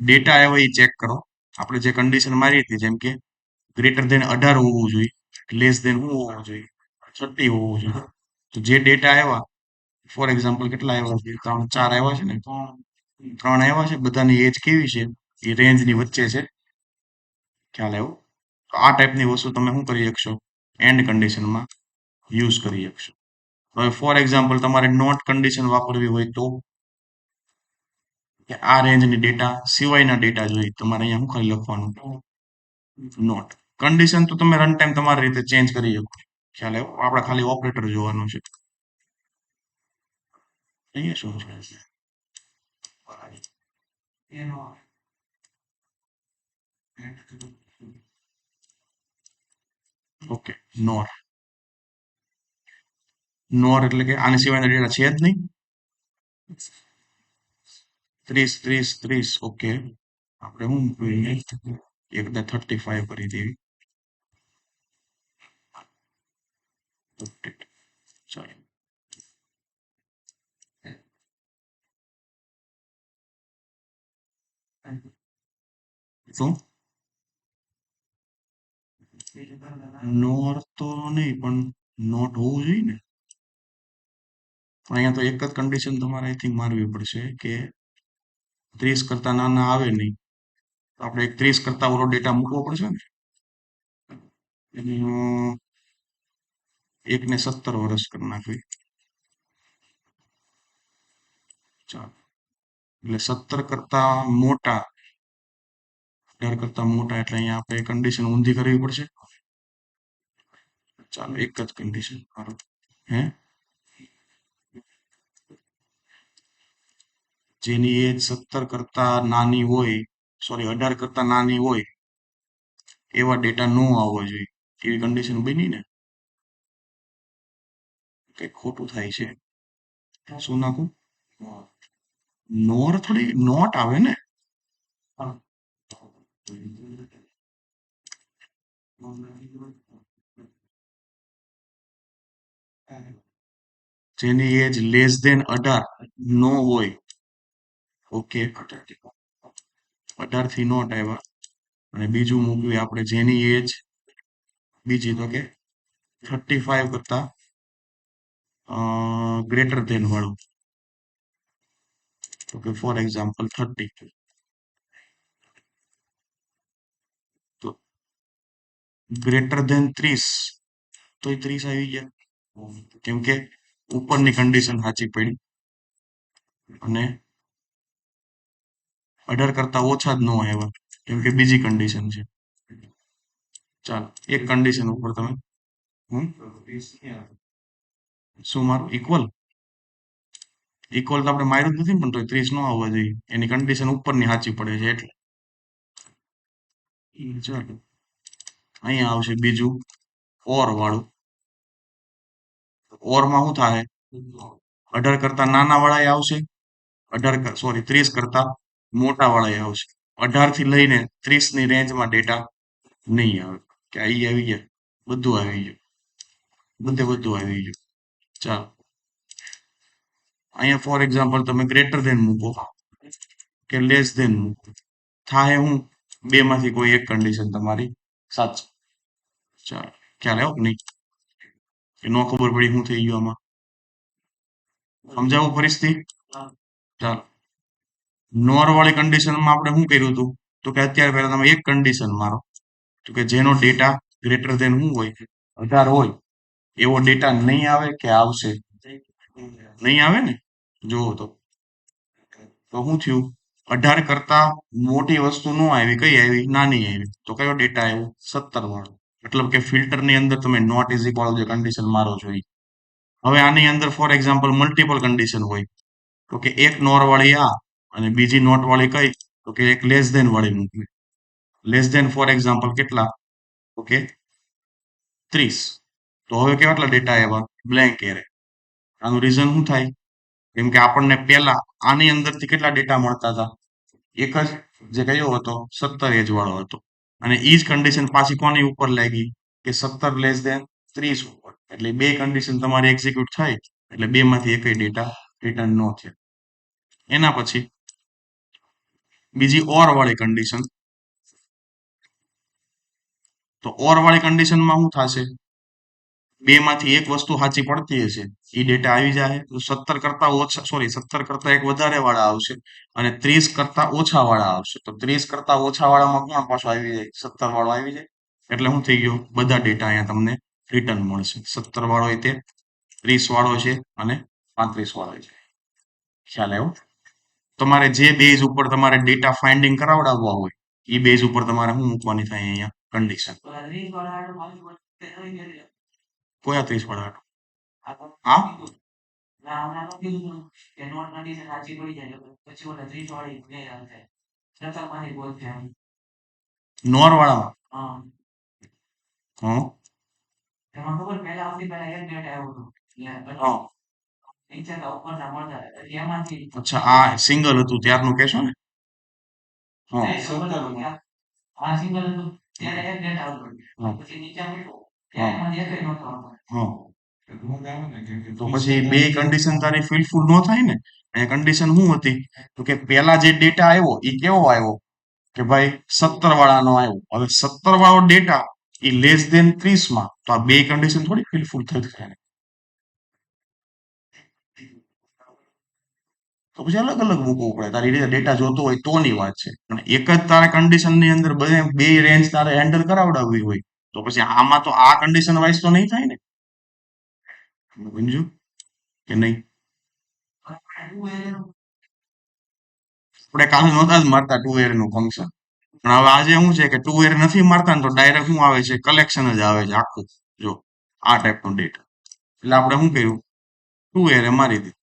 ડેટા આવ્યો એ ચેક કરો આપણે જે કન્ડિશન મારી હતી જેમ કે ગ્રેટર ધેન 18 હોવું જોઈએ લેસ ધેન શું હોવું જોઈએ 30 હોવું જોઈએ તો જે ડેટા આવ્યા ફોર એક્ઝામ્પલ કેટલા આવ્યા છે 3 4 આવ્યા છે ને 3 આવ્યા છે બધાની એજ કેવી છે એ રેન્જની વચ્ચે છે ખ્યાલ આવ્યો તો આ ટાઈપની વસ્તુ તમે શું કરી શકશો એન્ડ કન્ડિશનમાં યુઝ કરી શકશો હવે ફોર એક્ઝામ્પલ તમારે નોટ કન્ડિશન વાપરવી હોય તો કે આ રેન્જની ડેટા સિવાયના ડેટા જોઈએ તમારે અહીંયા શું ખાલી લખવાનું નોટ કન્ડિશન તો તમે રન ટાઈમ તમારી રીતે ચેન્જ કરી શકો ખ્યાલ આવ્યો આપણે ખાલી ઓપરેટર જોવાનું છે અહીંયા શું છે ઓકે નોર નોર એટલે કે આની સિવાયના ડેટા છે જ નહીં 30 ઓકે આપણે શું મૂકીએ એકને 35 કરી દેવી ચાલો શું નોર તો નહીં પણ નોટ હોવું જોઈએ ને પણ અહીંયા તો એક જ કન્ડિશન તમારે આઈ થિંક મારવી પડશે કે 30 કરતા નાના આવે નહીં તો આપણે એક 30 કરતા ઓલો ડેટા મૂકવો પડશે ને એનું એકને 17 વર્ષ કરી નાખવી ચાલો એટલે 17 કરતા મોટા 18 કરતા મોટા એટલે અહીંયા આપણે કન્ડિશન ઊંધી કરવી પડશે ચાલો એક જ કન્ડિશન મારો હે જેની એજ 17 કરતા નાની હોય સોરી 18 કરતા નાની હોય એવા ડેટા નો આવવા જોઈએ એવી કન્ડિશન બની ને કઈ ખોટું થાય છે શું નાખું નોર થોડી નોટ આવે ને જેની એજ લેસ ધેન 18 નો હોય ઓકે 18 થી નોટ આવ્યા અને બીજું મૂકવી આપણે જેની એજ બીજી તો કે 35 કરતા ગ્રેટર ધેન વાળું તો કે ફોર એક્ઝામ્પલ 30 તો ગ્રેટર ધેન 30 તો એ 30 આવી ગયા કેમ કે ઉપરની કન્ડિશન સાચી પડી અને 18 કરતા ઓછા જ ન આવ્યા કેમ કે બીજી કન્ડિશન છે ચાલો એક કન્ડિશન ઉપર તમે શું મારું ઇક્વલ ઇક્વલ તો આપણે માર્યું જ નથી પણ તો 30 નો આવવા જોઈએ એની કન્ડિશન ઉપરની સાચી પડે છે એટલે ચાલો અહીંયા આવશે બીજું ઓર વાળું ઓરમાં શું થાય 18 કરતા નાના વાળા આવશે 18 સોરી 30 કરતા મોટા વાળા આવશે 18 થી લઈને 30 ની રેન્જમાં ડેટા નહીં આવે કે અહીં આવી ગયા બધું આવી ગયું બધું આવી ગયું ચાલો અહીંયા ફોર એક્ઝામ્પલ તમે ગ્રેટર ધેન મૂકો કે લેસ ધેન મૂકો થાય હું બે માંથી કોઈ એક કન્ડિશન તમારી સાચી ચાલો ખ્યાલ આવ્યો કે નહીં કે ન ખબર પડી શું થઈ ગયું આમાં સમજાવું પરિસ્થિતિ ચાલો નોર વાળી કન્ડિશનમાં આપણે શું કર્યું હતું તો કે અત્યારે પહેલા તમે એક કન્ડિશન મારો તો કે જેનો ડેટા ગ્રેટર ધેન શું હોય 18 હોય એવો ડેટા નહીં આવે કે આવશે નહીં આવે ને જોવો તો શું થયું? 18 કરતા મોટી વસ્તુ નો આવી, કઈ આવી? નાની આવી. તો કયો ડેટા આવ્યો? 17 વાળો. મતલબ કે ફિલ્ટર ની અંદર તમે નોટ ઇઝ ઇક્વલ જે કન્ડિશન મારો છો ઈ. હવે આની અંદર ફોર એક્ઝામ્પલ મલ્ટિપલ કન્ડિશન હોય, તો કે એક નોર વાળી આ અને બીજી નોટ વાળી કઈ? તો કે એક લેસ ધેન વાળી મૂકવી. લેસ ધેન ફોર એક્ઝામ્પલ કેટલા? તો કે 30. તો હવે કેટલા ડેટા આવ્યા? Blank array. આનું રીઝન શું થાય? કેમ કે આપણને પેલા આની અંદરથી કેટલા ડેટા મળતા હતા? એક જ, જે કયો હતો? 17 એજ વાળો હતો. અને ઈ જ કન્ડિશન પાછી કોની ઉપર લાગી? કે 17 લેસ ધેન 30 ઉપર. એટલે બે કન્ડિશન તમારી એક્ઝિક્યુટ થાય, એટલે બે માંથી એકય ડેટા રિટર્ન ન થયો. એના પછી બીજી ઓર વાળી કન્ડિશન. તો ઓર વાળી કન્ડિશનમાં શું થશે? બે માંથી એક વસ્તુ સાચી પડતી હશે, એ ડેટા આવી જાય. તો 17 કરતા ઓછા, સોરી, 17 કરતા એક વધારે વાળા આવશે અને 30 કરતા ઓછા વાળા આવશે. તો 30 કરતા ઓછા વાળામાં કોણ પાછો આવી જાય? 17 વાળો આવી જાય. એટલે શું થઈ ગયું? બધા ડેટા અહીંયા તમને રિટર્ન મળશે. 17 વાળો તે 30 વાળો છે અને 35 વાળો છે. ખ્યાલ આવ્યો? તમારે જે બેઝ ઉપર તમારે ડેટા ફાઇન્ડિંગ કરાવડાવવા હોય, એ બેઝ ઉપર તમારે શું મૂકવાની થાય અહીંયા? કન્ડિશન. કયા 30 વાળા? હા, નોર વાળામાં. હં, હં. અચ્છા, આ સિંગલ હતું ત્યારનું કહેશો ને? હં. તો પછી બે કન્ડિશન તારી ફિલફુલ ન થાય ને. અહીંયા કન્ડિશન શું હતી? તો કે પેલા જે ડેટા આવ્યો એ કેવો આવ્યો? કે ભાઈ 17 વાળાનો આવ્યો. હવે 17 વાળો ડેટા એ લેસ ધેન 30 માં, તો આ બે કન્ડિશન થોડી ફિલફુલ થઈ થાય. તો પછી અલગ અલગ મૂકવું પડે. તારી રીતે ડેટા જોતો હોય તોની વાત છે. પણ એક જ તારે કન્ડિશન ની અંદર બે રેન્જ તારે હેન્ડલ કરાવડાવવી હોય, તો પછી આમાં તો આ કન્ડિશન વાઇઝ તો નહીં થાય ને. સમજ્યું કે નહીં? આપણે કાલે નહોતા જ મારતા ટુ એર નું ફંક્શન, પણ હવે આજે શું છે કે ટુ એર નથી મારતા ને તો ડાયરેક્ટ શું આવે છે? કલેક્શન જ આવે છે આખું. જો આ ટાઈપનું ડેટા. એટલે આપણે શું કર્યું? ટુ એરે મારી દીધું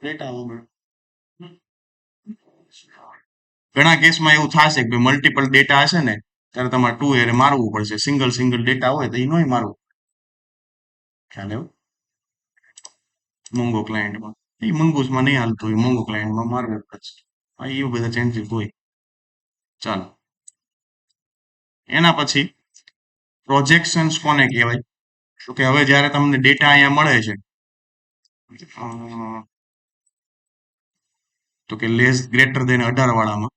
ડેટા. ઘણા કેસમાં એવું થશે કે મલ્ટિપલ ડેટા હશે ને, ત્યારે તમારે ટુ એરે મારવું પડશે. સિંગલ સિંગલ ડેટા હોય તો એ નોય મારવું. ખ્યાલ આવ્યો? મોંગો ક્લાયન્ટમાં એ મંગુસમાં નહીં હાલતું, એ મોંગો ક્લાયન્ટમાં મારવું પડશે. હા, એવું બધા ચેન્જીસ હોય. ચાલો, એના પછી પ્રોજેક્શન્સ કોને કહેવાય? તો કે હવે જ્યારે તમને ડેટા અહીંયા મળે છે, તો કે લેસ ગ્રેટર દેન 18 વાળામાં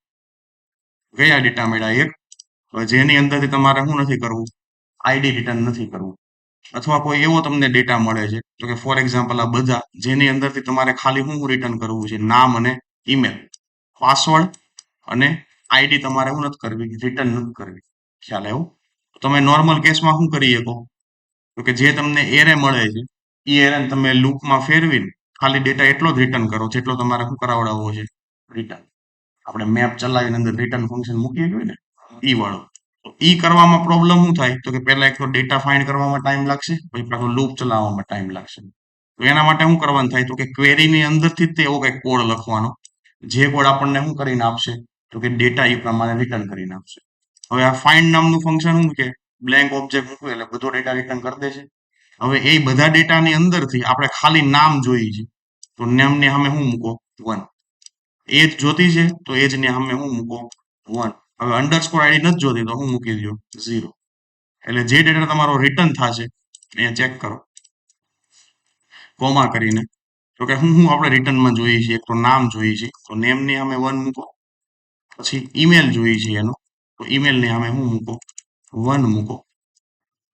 કયા ડેટા મળ્યા? એક. હવે જેની અંદરથી તમારે શું નથી કરવું? આઈડી રિટર્ન નથી કરવું. અથવા કોઈ એવો તમને ડેટા મળે છે, તો કે ફોર એક્ઝામ્પલ આ બધા, જેની અંદરથી તમારે ખાલી શું રિટર્ન કરવું છે? નામ અને ઈમેલ, પાસવર્ડ અને આઈડી તમારે શું નથી કરવી? રિટર્ન નથી કરવી. ખ્યાલ આવ્યો? તમે નોર્મલ કેસમાં શું કરી શકો? તો કે જે તમને એરે મળે છે, એ એરે તમે લૂપમાં ફેરવીને ખાલી ડેટા એટલો જ રિટર્ન કરો જેટલો તમારે શું કરાવડાવવો છે? રિટર્ન. આપણે મેપ ચલાવીને અંદર રિટર્ન ફંક્શન મૂકીએ હોય ને, ઈ વાળું. તો ઈ કરવામાં પ્રોબ્લેમ શું થાય? તો કે પહેલા એક તો ડેટા ફાઇન્ડ કરવામાં ટાઈમ લાગશે, પછી પાછો લૂપ ચલાવવામાં ટાઈમ લાગશે. તો એના માટે શું કરવાનું થાય? તો કે ક્વેરીની અંદરથી જ તે એવો કંઈક કોડ લખવાનો, જે કોડ આપણને શું કરીને આપશે? તો કે ડેટા એ પ્રમાણે રિટર્ન કરીને આપશે. હવે આ ફાઇન્ડ નામનું ફંક્શન શું કે બ્લેન્ક ઓબ્જેક્ટ મૂકવું એટલે બધો ડેટા રિટર્ન કરી દેશે. હવે એ બધા ડેટાની અંદરથી આપણે ખાલી નામ જોઈએ છે, તો નામની સામે શું મૂકો? 1. એજ જોતી છે તો એજ ની સામે શું મૂકો? 1. હવે અંડરસ્કોર આઈડી નથી જોતી તો હું મૂકી દઉં 0. એટલે જે ડેટા તમારો રિટર્ન થશે અહીંયા ચેક કરો કોમા કરીને. તો કે હું આપણે રિટર્નમાં જોઈએ છીએ? એક તો નામ જોઈએ છે, તો નેમની સામે 1 મૂકો. પછી ઈમેલ જોઈએ છે એનો, તો ઈમેલની સામે શું મૂકો? 1 મૂકો.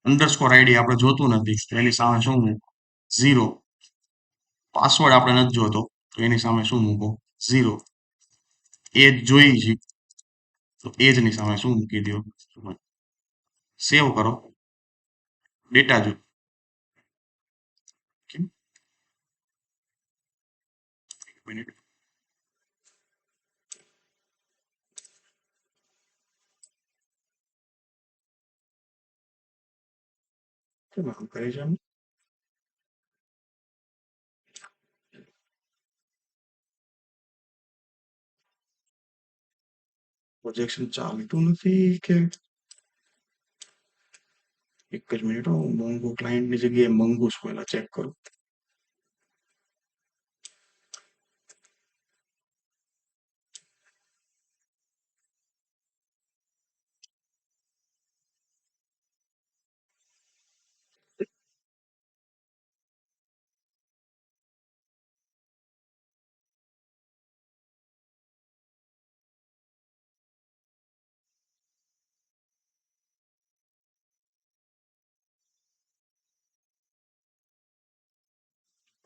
અંડરસ્કોર આઈડી આપણે જોતું નથી તો એની સામે શું મૂકો? 0. પાસવર્ડ આપણે નથી જોતો તો એની સામે શું મૂકો? 0. એજ જોઈએ છે તો એજની સામે શું મૂકી દો? સેવ કરો. ડેટા જો મિનિટ કેમ આમ કરે છે આમ? પ્રોજેક્શન ચાલતું નથી કે એક જ મિનિટ હું મોંઘો ક્લાયન્ટની જગ્યાએ મંગુસ પહેલા ચેક કરું.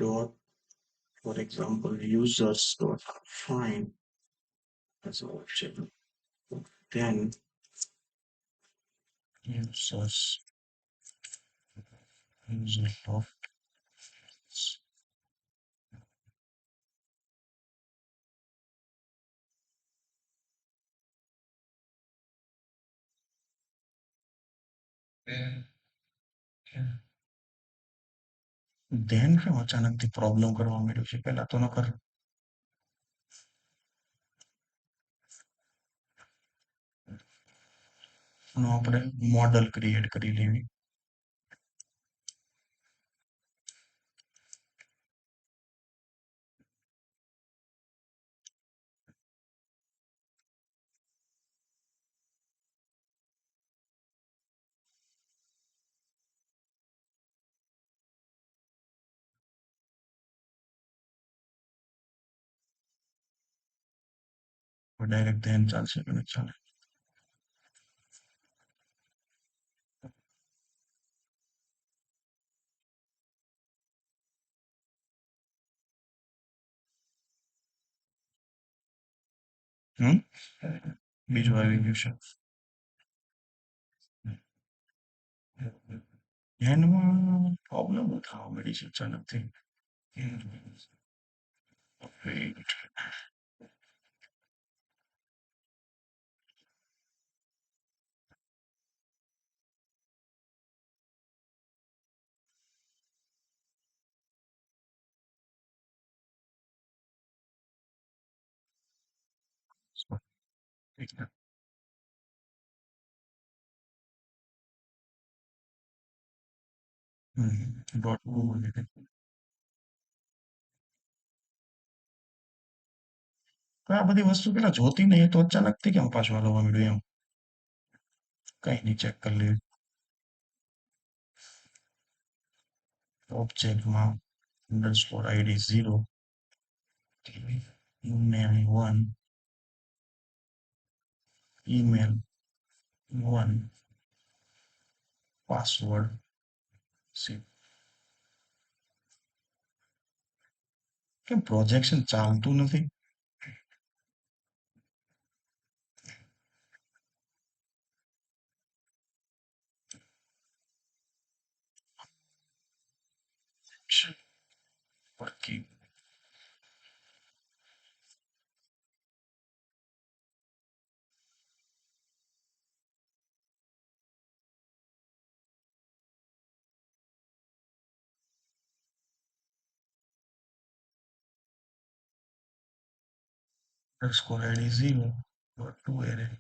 Dot, for example, users dot find as an object. Then users user dot ધ્યાન કેમ અચાનકથી પ્રોબ્લેમ કરવા માંડ્યું છે પહેલા તો નકર આપણે મોડલ ક્રિએટ કરી લેવી. ડાયરેક્ટ ધ્યાન ચાલશે કે નથી ચાલે? હમ બીજું આવી ગયું છે. ધ્યાનમાં પ્રોબ્લેમ થવા મળી છે અચાનકથી. Wait. ડોટ તો આ બધી વસ્તુ પેલા જોતી નહીં તો અચાનકથી કેમ પાછું હલવા મળ્યું એમ? કઈ નહીં ચેક કરી લેવી. ઓબ્જેક્ટમાં underscore ID 0 email 1 email 1 password કેમ પ્રોજેક્શન ચાલતું નથી? Porque underscore ID 0 dot 2 array.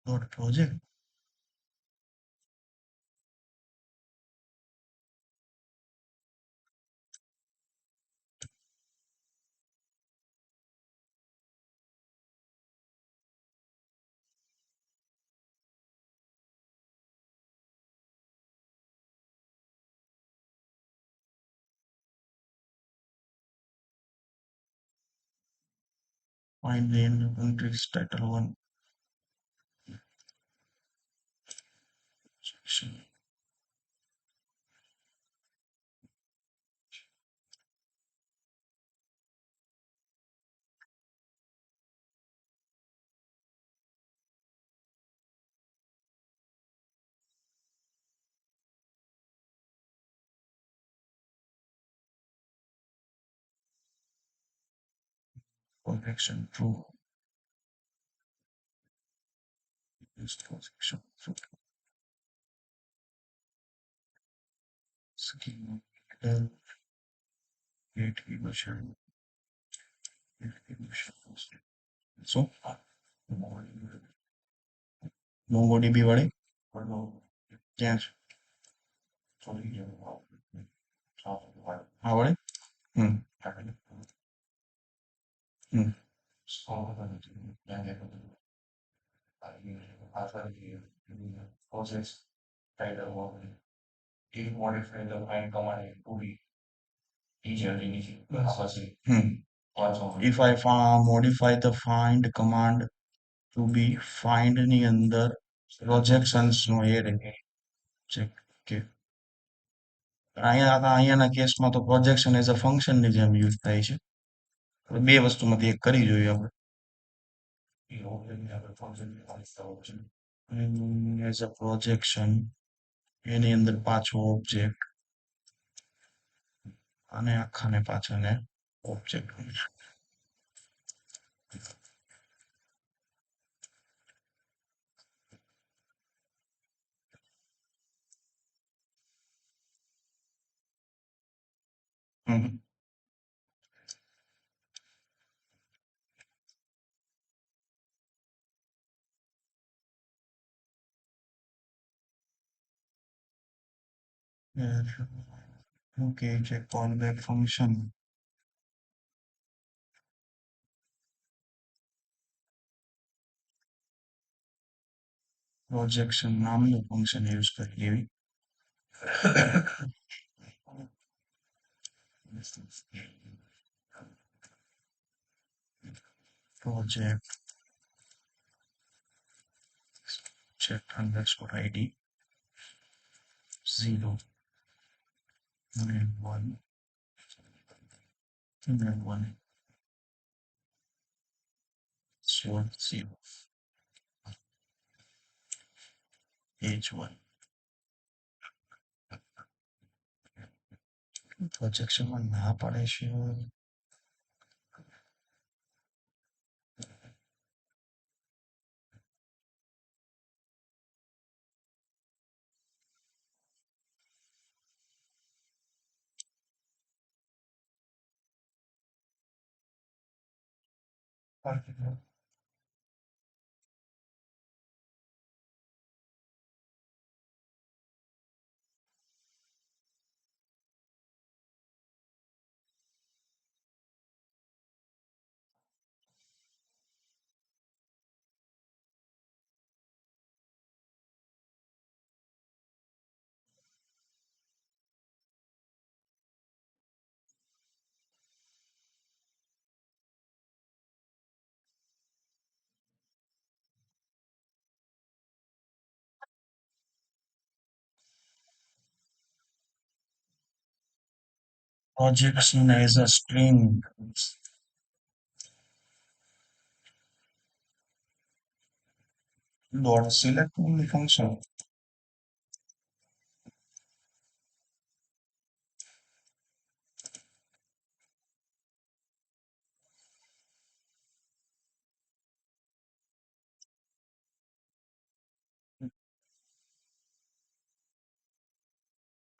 Dot project. Find the end countries title 1 section. projection true. Use projection true. Scheme model, create emotion, create emotion. So, MongoDB વડે ક્યાં છે? હા વડે હમ હમ હમ if I modify the find command to be find ની અંદર projections નો add check કે અહીંયાના કેસમાં તો પ્રોજેક્શન એઝ અ ફંક્શન ની જેમ યુઝ થાય છે. બે વસ્તુમાંથી એક કરી જોઈએ આપણે. એઝ અ પ્રોજેક્શન એની અંદર પાછો ઓબ્જેક્ટ અને આખાને પાછળને object. Okay, check callback function. Projection નામનું ફંક્શન યુઝ કરીએ એવી. Project check underscore id 0 and 1 and 1 sort 0 h1 પ્રોજેક્શનમાં ના પાડે છે. Projection as a string. Dot select only function.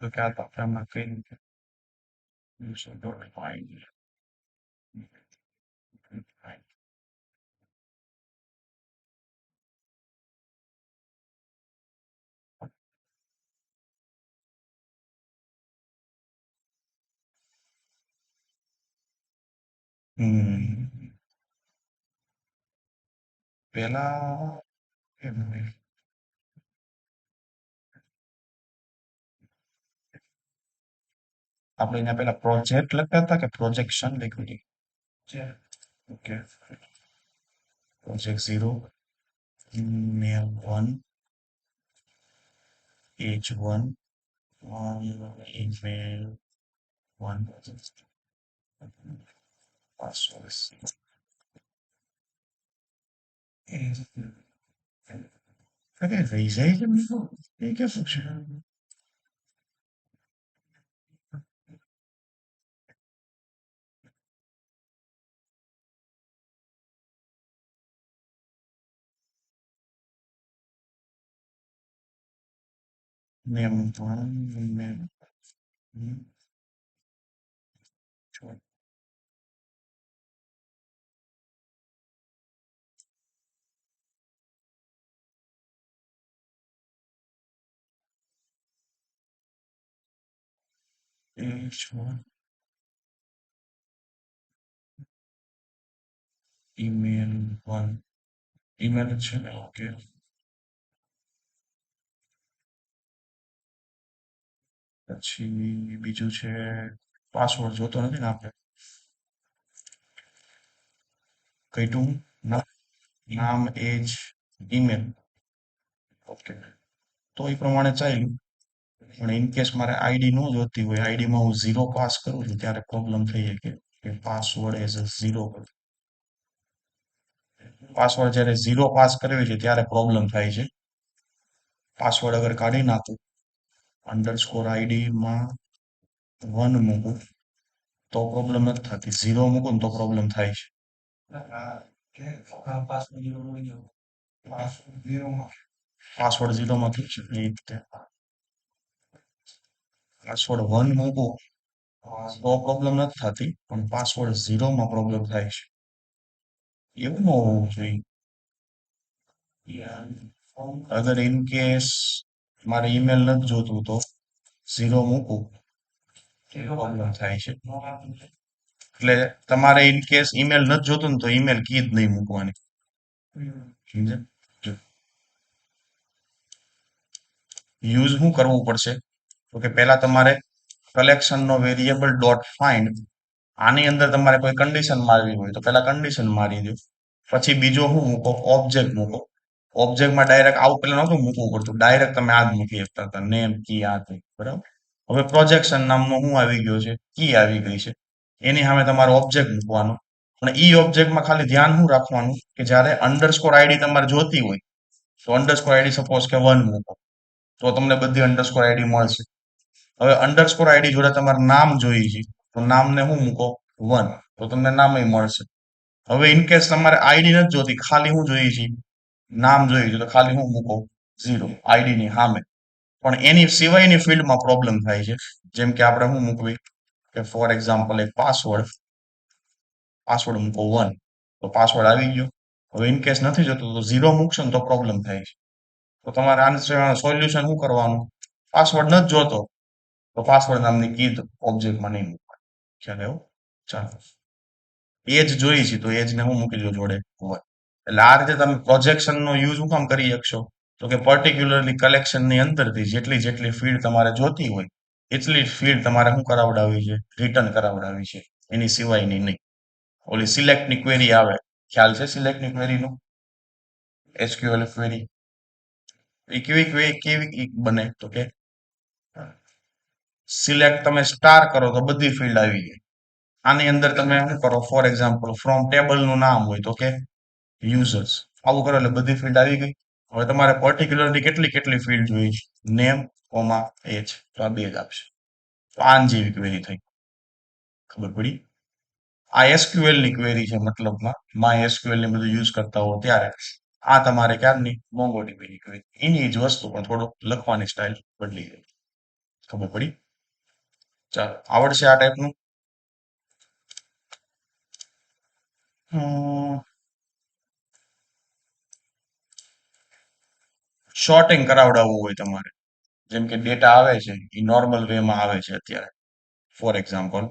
Look at that from my thing. You should go find it. પેલા આપણે અહીંયા પેલા પ્રોજેક્ટ લખ્યા હતા કે પ્રોજેક્શન લખ્યું છે? Okay, project 0 email 1 h1 email 1 password. અરે રહી જાય છે મિત્રો, એ ક્યાં શું છે? Name one name H1 email one email જ છે ને ઓકે પછી બીજું છે પાસવર્ડ જોતો નથી ને આપણે કઈટું નામ એજ ઈમેલ ઓકે તો એ પ્રમાણે ચાલ્યું પણ ઇન કેસ મારે આઈડી ન જોતી હોય આઈડીમાં હું ઝીરો પાસ કરું છું ત્યારે પ્રોબ્લેમ થઈ શકે કે password as a zero password જ્યારે ઝીરો પાસ કર્યો છે ત્યારે પ્રોબ્લેમ થાય છે પાસવર્ડ અગર કાઢી નાખું અંડરસ્કોર આઈડીમાં વન મૂકું તો પ્રોબ્લેમ નથી થતી ઝીરો મૂકું ને તો પ્રોબ્લેમ થાય છે પાસવર્ડ ઝીરોમાં થયું છે એ રીતે પાસવર્ડ વન મૂકું તો પ્રોબ્લેમ નથી થતી પણ પાસવર્ડ ઝીરોમાં પ્રોબ્લેમ થાય છે એવું ન હોવું જોઈએ અગર ઇન કેસ મારે ઈમેલ નથી જોતું તો ઝીરો મૂકું પ્રોબ્લેમ થાય છે એટલે તમારે ઇન કેસ ઈમેલ નથી જોતું ને તો ઈમેલ કી જ નહીં મૂકવાની સમજે યુઝ શું કરવું પડશે તો કે પહેલા તમારે કલેક્શન નો વેરિયેબલ ડોટ ફાઇન્ડ આની અંદર તમારે કોઈ કન્ડિશન મારવી હોય તો પહેલા કન્ડિશન મારી દો પછી બીજો શું મૂકો ઓબ્જેક્ટ મૂકો ઓબ્જેક્ટમાં ડાયરેક્ટ આવું પેલા નહોતું મૂકવું પડતું ડાયરેક્ટ તમે આ જ મૂકી શકતા હતા નેમ કી આ તે બરાબર હવે પ્રોજેક્શન નામનો શું આવી ગયો છે કી આવી ગઈ છે એની સામે તમારે ઓબ્જેક્ટ મૂકવાનો અને ઈ ઓબ્જેક્ટમાં ખાલી ધ્યાન શું રાખવાનું કે જ્યારે અંડરસ્કોર આઈડી તમારે જોતી હોય તો અંડરસ્કોર આઈડી સપોઝ કે વન મૂકો તો તમને બધી અંડરસ્કોર આઈડી મળશે હવે અંડરસ્કોર આઈડી જોડે તમારે નામ જોઈએ છે તો નામને શું મૂકો વન તો તમને નામ મળશે હવે ઇન કેસ તમારે આઈડી નથી જોતી ખાલી હું જોઈએ છે નામ જોઈએ છે તો ખાલી હું મૂકો ઝીરો આઈડી ની સામે પણ એની સિવાયની ફિલ્ડમાં પ્રોબ્લેમ થાય છે જેમ કે આપણે શું મૂકવી કે ફોર એક્ઝામ્પલ એક પાસવર્ડ મૂકો વન તો પાસવર્ડ આવી ગયો હવે ઇન કેસ નથી જતો તો ઝીરો મૂકશો ને તો પ્રોબ્લેમ થાય છે તો તમારે આનું સોલ્યુશન શું કરવાનું પાસવર્ડ નથી જોતો તો પાસવર્ડ નામની કી ઓબ્જેક્ટમાં નહીં મૂકવાની ખ્યાલ આવ્યો ચાલો એજ જોઈ છે તો એજ ને હું મૂકી દો જોડે વન એટલે આ રીતે તમે પ્રોજેક્શન નો યુઝ હું કામ કરી શકશો તો કે પર્ટિક્યુલરલી કલેક્શન ની અંદરથી જેટલી જેટલી ફીલ્ડ તમારે જોતી હોય એટલી ફીલ્ડ તમારે શું કરાવડાવી છે રિટર્ન કરાવડાવી છે એની સિવાયની નહીં ઓલી સિલેક્ટ ની ક્વેરી આવે ખ્યાલ છે સિલેક્ટ ની ક્વેરી નો એસક્યુએલ ક્વેરી એ કેવી બને તો કે સિલેક્ટ તમે સ્ટાર કરો તો બધી ફિલ્ડ આવી જાય આની અંદર તમે શું કરો ફોર એક્ઝામ્પલ ફ્રોમ ટેબલ નું નામ હોય તો કે યુઝર્સ આવું કરો એટલે બધી ફિલ્ડ આવી ગઈ હવે તમારે પર્ટિક્યુલરલી કેટલી કેટલી ફિલ્ડ જોઈએ છે નેમ કોમા એચ તો આ બે જ આપશે તો આન જેવી ક્વેરી થઈ ખબર પડી આ એસક્યુએલ ની ક્વેરી છે મતલબમાં માય એસક્યુએલ ની બધું યુઝ કરતા હો ત્યારે આ તમારે ક્યારની મોંગોડીબી ની ક્વેરી એની જ વસ્તુ પણ થોડુંક લખવાની સ્ટાઇલ બદલી ગઈ ખબર પડી ચાલો આવડશે આ ટાઈપનું શોર્ટિંગ કરાવડાવવું હોય તમારે જેમ કે ડેટા આવે છે એ નોર્મલ વેમાં આવે છે અત્યારે ફોર એક્ઝામ્પલ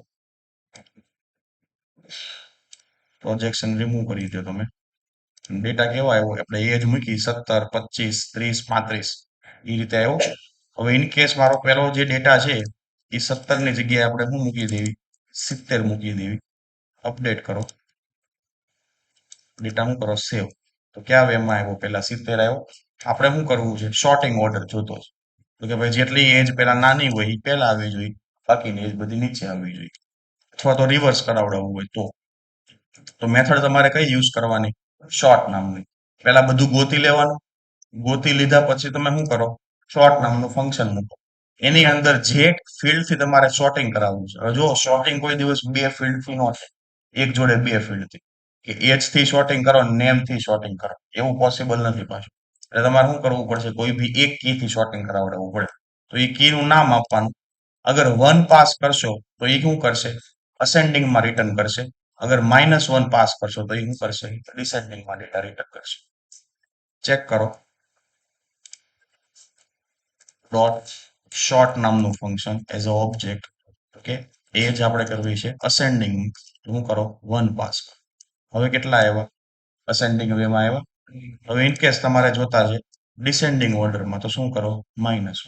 પ્રોજેક્શન રિમૂવ કરી દો તમે ડેટા કેવો આવ્યો આપણે એજ મૂકી 17 25 30 35 એ રીતે આવ્યો હવે ઇન કેસ મારો પેલો જે ડેટા છે એ 17 ની જગ્યાએ આપણે શું મૂકી દેવી 70 મૂકી દેવી અપડેટ કરો ડેટા શું કરો સેવ તો ક્યાં વેમાં આવ્યો પેલા 70 આવ્યો આપણે શું કરવું છે શોર્ટિંગ ઓર્ડર જોતો છે તો કે ભાઈ જેટલી એજ પેલા નાની હોય એ પેલા આવી જોઈએ બાકીની એજ બધી નીચે આવવી જોઈએ અથવા તો રિવર્સ કરાવડાવવું હોય તો મેથડ તમારે કઈ યુઝ કરવાની શોર્ટ નામની પેલા બધું ગોતી લેવાનું ગોતી લીધા પછી તમે શું કરો શોર્ટ નામનું ફંક્શન મૂકો એની અંદર જે ફિલ્ડ થી તમારે શોર્ટિંગ કરાવવું છે હવે જો શોર્ટિંગ કોઈ દિવસ બે ફિલ્ડ થી નો થાય એક જોડે બે ફિલ્ડ થી કે એજ થી શોર્ટિંગ કરો નેમ થી શોર્ટિંગ કરો એવું પોસિબલ નથી પાછું એટલે તમારે શું કરવું પડશે કોઈ બી એક કી થી શોર્ટિંગ કરાવડાવવું પડે તો તો એ કી નું નામ આપવાનું. અગર 1 પાસ કરશો તો એ શું કરશે? અસેન્ડિંગમાં રિટર્ન કરશે. અગર -1 પાસ કરશો તો એ શું કરશે? ડિસેન્ડિંગમાં ડેટા રિટર્ન કરશે. ચેક કરો. ડોટ શોર્ટ નામનું function as a object, okay, એ જ આપણે કરવી છે અસેન્ડિંગ. શું કરો? 1 પાસ કરો. હવે કેટલા આવ્યા? અસેન્ડિંગ વેમાં આવ્યા. હવે ઇન કેસ તમારે જોતા છે ડિસેન્ડિંગ ઓર્ડરમાં, તો શું કરો? માઇનસ.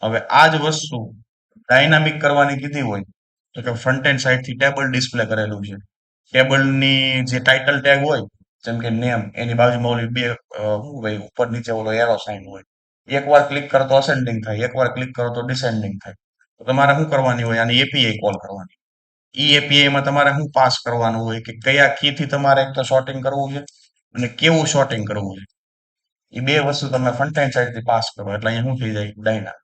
હવે આ જ વસ્તુ ડાયનામિક કરવાની કીધી હોય તો કે ફ્રન્ટ એન્ડ સાઈડ થી ટેબલ ડિસ્પ્લે કરેલું છે. ટેબલની જે ટાઇટલ ટેગ હોય, જેમ કે નેમ, એની બાજુમાં ઓલી બે શું હોય ઉપર નીચે ઓલો એરો સાઇન હોય. એકવાર ક્લિક કરો તો અસેન્ડિંગ થાય, એકવાર ક્લિક કરો તો ડિસેન્ડિંગ થાય. તો તમારે શું કરવાની હોય? આની એપીઆઈ કોલ કરવાની. ઈ એપીઆઈ માં તમારે શું પાસ કરવાનું હોય કે કયા કી થી તમારે એક તો શોર્ટિંગ કરવું છે અને કેવું શોર્ટિંગ કરવું છે. એ બે વસ્તુ તમે ફ્રન્ટ એન્ડ સાઈડ થી પાસ કરો એટલે અહીંયા શું થઈ જાય? ડાયનામિક.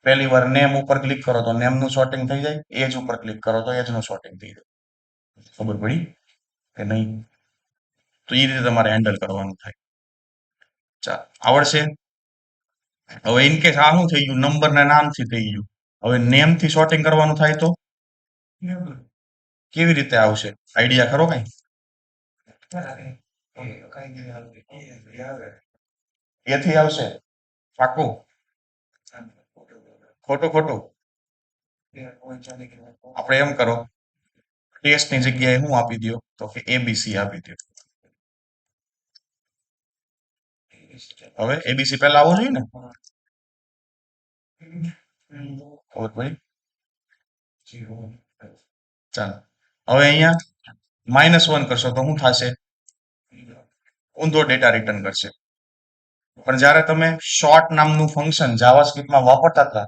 પહેલી વાર નેમ ઉપર ક્લિક કરો તો નેમનું શોર્ટિંગ થઈ જાય, એજ ઉપર ક્લિક કરો તો એજનું શોર્ટિંગ થઈ જાય. ખબર પડી કે નહીં? તો એ રીતે તમારે હેન્ડલ કરવાનું થાય. ચાલ, આવડશે? હવે ઇન કેસ આ શું થઈ ગયું? નંબર ના નામથી થઈ ગયું. હવે નેમ થી શોર્ટિંગ કરવાનું થાય તો કેવી રીતે આવશે? આઈડિયા ખરો કઈ? એથી આવશે? પાકું? ખોટું ખોટું? આપણે એમ કરો, ટેસ્ટ ની જગ્યાએ હું આપી દો તો કે એબીસી આપી દો. હવે એબીસી પહેલા આવવું જોઈએ ને? ખબર પડી? ચાલો, હવે અહીંયા -1 કરશો તો શું થશે? ઊંધો ડેટા રિટર્ન કરશે. પણ જ્યારે તમે શોર્ટ નામનું ફંક્શન જાવાસ્ક્રિપ્ટમાં વાપરતા હતા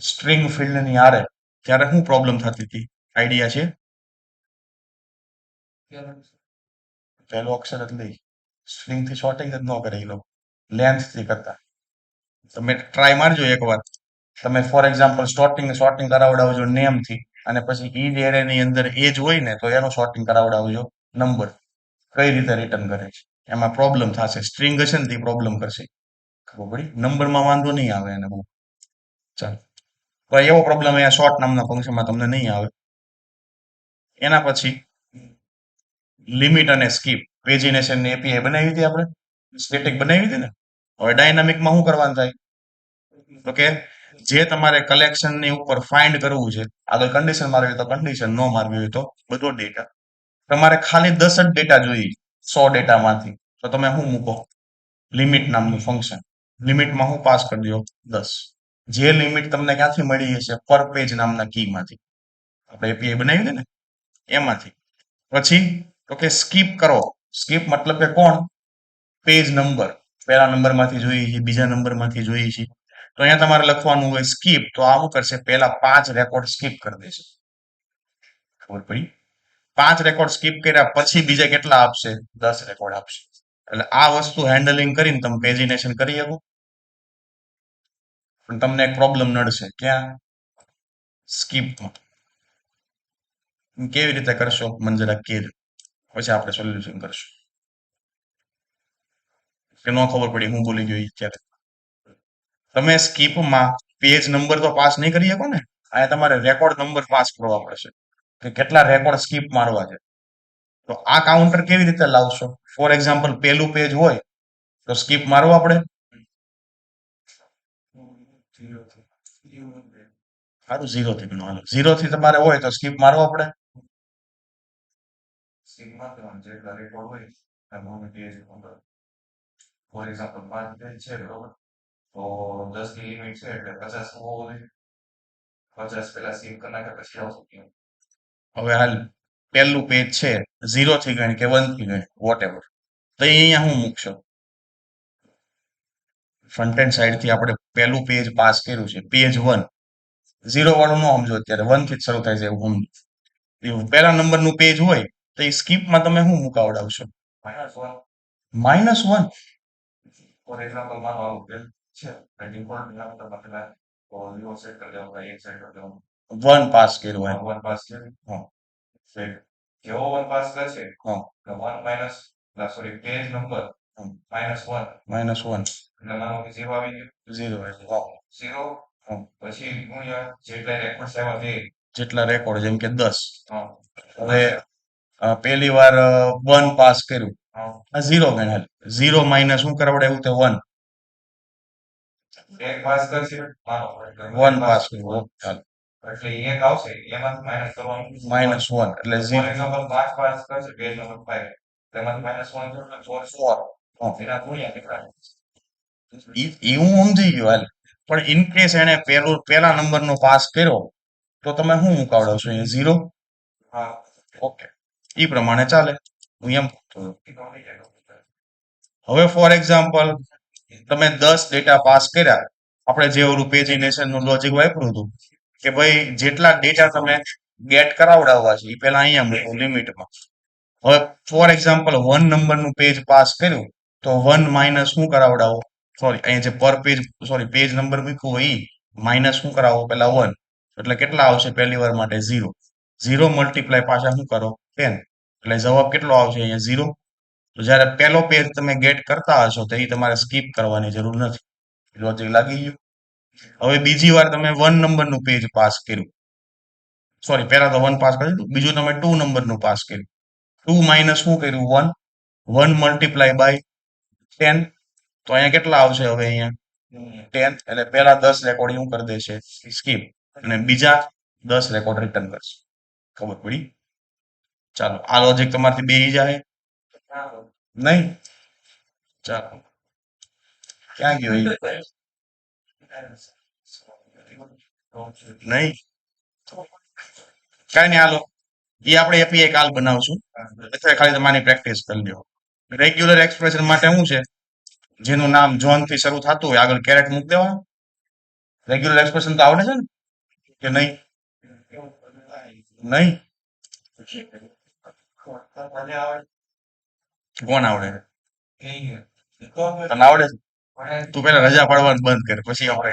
સ્ટ્રિંગ ફિલ્ડની આરે, ત્યારે શું પ્રોબ્લેમ થતી હતી? આઈડિયા છે? પહેલો અક્ષર જ લઈ સ્ટ્રિંગ થી શોર્ટિંગ જ ન કરે એ લોકો, લેન્થ થી કરતા. તમે ટ્રાય મારજો એકવાર. તમે ફોર એક્ઝામ્પલ શોર્ટિંગ કરાવડાવજો નેમ થી, અને પછી ઈ જ એરેની અંદર એજ હોય ને તો એનું શોર્ટિંગ કરાવડાવજો નંબર. કઈ રીતે રિટર્ન કરે છે? એમાં પ્રોબ્લેમ થશે. સ્ટ્રિંગ હશે ને તે પ્રોબ્લેમ કરશે. ખબર પડી? નંબરમાં વાંધો નહીં આવે એને બહુ. ચાલો, તો એવો પ્રોબ્લેમ અહીંયા શોર્ટ નામના ફંક્શનમાં તમને નહીં આવે. એના પછી લિમિટ અને સ્કીપ પેજિનેશન ની એપીઆઈ બનાવી હતી આપણે, સ્ટેટિક બનાવી હતી ને. હવે ડાયનામિકમાં શું કરવાનું થાય? તો કે જે તમારે કલેક્શન ની ઉપર ફાઇન્ડ કરવું છે, આગળ કન્ડિશન મારવી હોય તો કન્ડિશન, ન મારવી હોય તો બધો ડેટા. તમારે ખાલી 10 જ ડેટા જોઈએ 100 ડેટામાંથી, તો તમે શું મૂકો? લિમિટ નામનું ફંક્શન. લિમિટમાં હું પાસ કરી દો 10. જે લિમિટ તમને ક્યાંથી મળી હશે? પર પેજ નામના કી માંથી. આપણે એપીઆઈ બનાવી દે ને એમાંથી. પછી તો કે સ્કીપ કરો. સ્કીપ મતલબ કે કોણ? Page number. પહેલા નંબર માંથી જોઈએ છીએ, બીજા નંબર માંથી જોઈએ છીએ. તો અહીંયા તમારે લખવાનું હોય સ્કીપ, તો આ શું કરશે? પહેલા 5 રેકોર્ડ સ્કીપ કરી દેશે. ખબર પડી? 5 રેકોર્ડ સ્કીપ કર્યા પછી બીજા કેટલા આપશે? 10 રેકોર્ડ આપશે. એટલે આ વસ્તુ હેન્ડલિંગ કરીને તમે પેજિનેશન કરી શકો. પણ તમને એક પ્રોબ્લેમ નડશે. ક્યાં? સ્કીપમાં. કેવી રીતે કરશો? મને જરા કહેજો, પછી આપણે સોલ્યુશન કરશું. કે ન ખબર પડી હું બોલી ગયો ત્યારે. તમે સ્કીપમાં પેજ નંબર તો પાસ નહીં કરી શકો ને. અહીંયા તમારે રેકોર્ડ નંબર પાસ કરવા પડશે કે કેટલા રેકોર્ડ સ્કીપ મારવા છે. તો આ કાઉન્ટર કેવી રીતે લાવશો? ફોર એક્ઝામ્પલ પહેલું પેજ હોય તો સ્કીપ મારવા પડે. સારું, 0 થી ગણો. હાલો, 0 થી તમારે હોય તો સ્કીપ મારવા પડે. ફોર એક્ઝામ્પલ 5 પેજ છે, બરોબર? તો 10 ની લિમિટ છે એટલે 50 હોવો જોઈએ. 50 પેલા સ્કીપ કરી નાખે પછી આવશે. હવે હાલ પહેલું પેજ છે, 0 થી ગણ કે 1 થી ગણ, વોટ એવર. તો અહીંયા હું મૂકશો? ફ્રન્ટ એન્ડ સાઈડ થી આપણે પહેલું પેજ પાસ કર્યું છે, પેજ 1. 0 વાળું ન સમજો, અત્યારે 1 થી જ શરૂ થાય છે એવું સમજો. પહેલા નંબરનું પેજ હોય તો એ સ્કીપમાં તમે શું મુકાવડાવશો? -1. ફોર એક્ઝામ્પલ માનો આવું પેજ છે, ડિફોલ્ટ નંબર પેલા તો 0 સેટ કરી દેવાનું, એક સેટ કરી દેવાનું. 1 પાસ કર્યું હોય. 1 પાસ કર્યું. હા. સેટ. જેવો 1 પાસ કરશે, હા, તો 1 માઇનસ, સોરી, પેજ નંબર -1 -1 એટલે માનો કે 0 આવી ગયું 0 આવ્યું વાહ 0 હમ. પછી ગુણ્યા જેટલા રેકોર્ડ આવ્યા તે જેટલા રેકોર્ડ જેમ કે 10 હા હવે પહેલી વાર 1 પાસ કર્યું હા આ 0 ગણાય 0 માઇનસ શું કરાવડાવ્યું તે 1 એક પાસ કરશે માનો એટલે 1 પાસ કર્યું ઓકે ચાલો એટલે એક આવશે એમાંથી માઇનસ કરવાનું -1 એટલે ફોર 0 એક્ઝામ્પલ 5 પાસ કરશે પેજ નંબર 5 તેમાંથી -1 એટલે 4 એના ગુણ્યા કેટલા ઈ હું સમજી ગયો હાલ પણ ઇન કેસ એને પેલા નંબરનો પાસ કર્યો તો તમે શું મુકાવડાવશો અહીંયા 0 હા ઓકે ઈ પ્રમાણે ચાલે હું એમ પૂછતો હતો. એ તો થઈ જાય હવે ફોર એક્ઝામ્પલ તમે 10 ડેટા પાસ કર્યા આપણે જે ઓલું પેજિનેશન નું લોજિક વાપર્યું હતું કે ભાઈ જેટલા ડેટા તમે ગેટ કરાવડાવવા છે એ પેલા અહીંયા મૂકો લિમિટમાં હવે ફોર એક્ઝામ્પલ 1 નંબરનું પેજ પાસ કર્યું તો 1 માઇનસ શું કરાવડાવો સોરી અહીંયા જે પર પેજ સોરી પેજ નંબર મૂક્યું હોય ઈ માઇનસ શું કરાવો પેલા 1 એટલે કેટલા આવશે પહેલી વાર માટે 0 0 મલ્ટીપ્લાય પાછા શું કરો 10 એટલે જવાબ કેટલો આવશે અહીંયા 0 તો જ્યારે પહેલો પેજ તમે ગેટ કરતા હશો તો એ તમારે સ્કીપ કરવાની જરૂર નથી લોજિક લાગી ગયું હવે બીજી વાર તમે 1 નંબરનું પેજ પાસ કર્યું સોરી પહેલા તો 1 પાસ કર્યું બીજું તમે 2 નંબરનું પાસ કર્યું 2 માઇનસ શું કર્યું 1 1 મલ્ટીપ્લાય બાય 10 તો અહીંયા કેટલા આવશે હવે અહીંયા 10 એટલે પહેલા 10 રેકોર્ડ શું કરી દેશે સ્કીપ અને બીજા 10 રેકોર્ડ રિટર્ન કરશે ખબર પડી ચાલો આ લોજિક તમારથી બેહી જાય નહીં ચાલો ક્યાં ગયો ઈ? નહીં કઈ નહીં હાલો એ આપણે એપીઆઈ કાલ બનાવશું અત્યારે ખાલી તમારી પ્રેક્ટિસ કરી લ્યો રેગ્યુલર એક્સપ્રેશન માટે શું છે જેનું નામ જોન થી શરૂ થતું હોય આગળ કેરેટ મૂકી દેવાનું રેગ્યુલર એક્સપ્રેશન તો આવડે છે ને કે નહીં નહીં કોણ આવડે તને આવડે છે તું પેલા રજા પાડવાનું બંધ કર પછી આપણે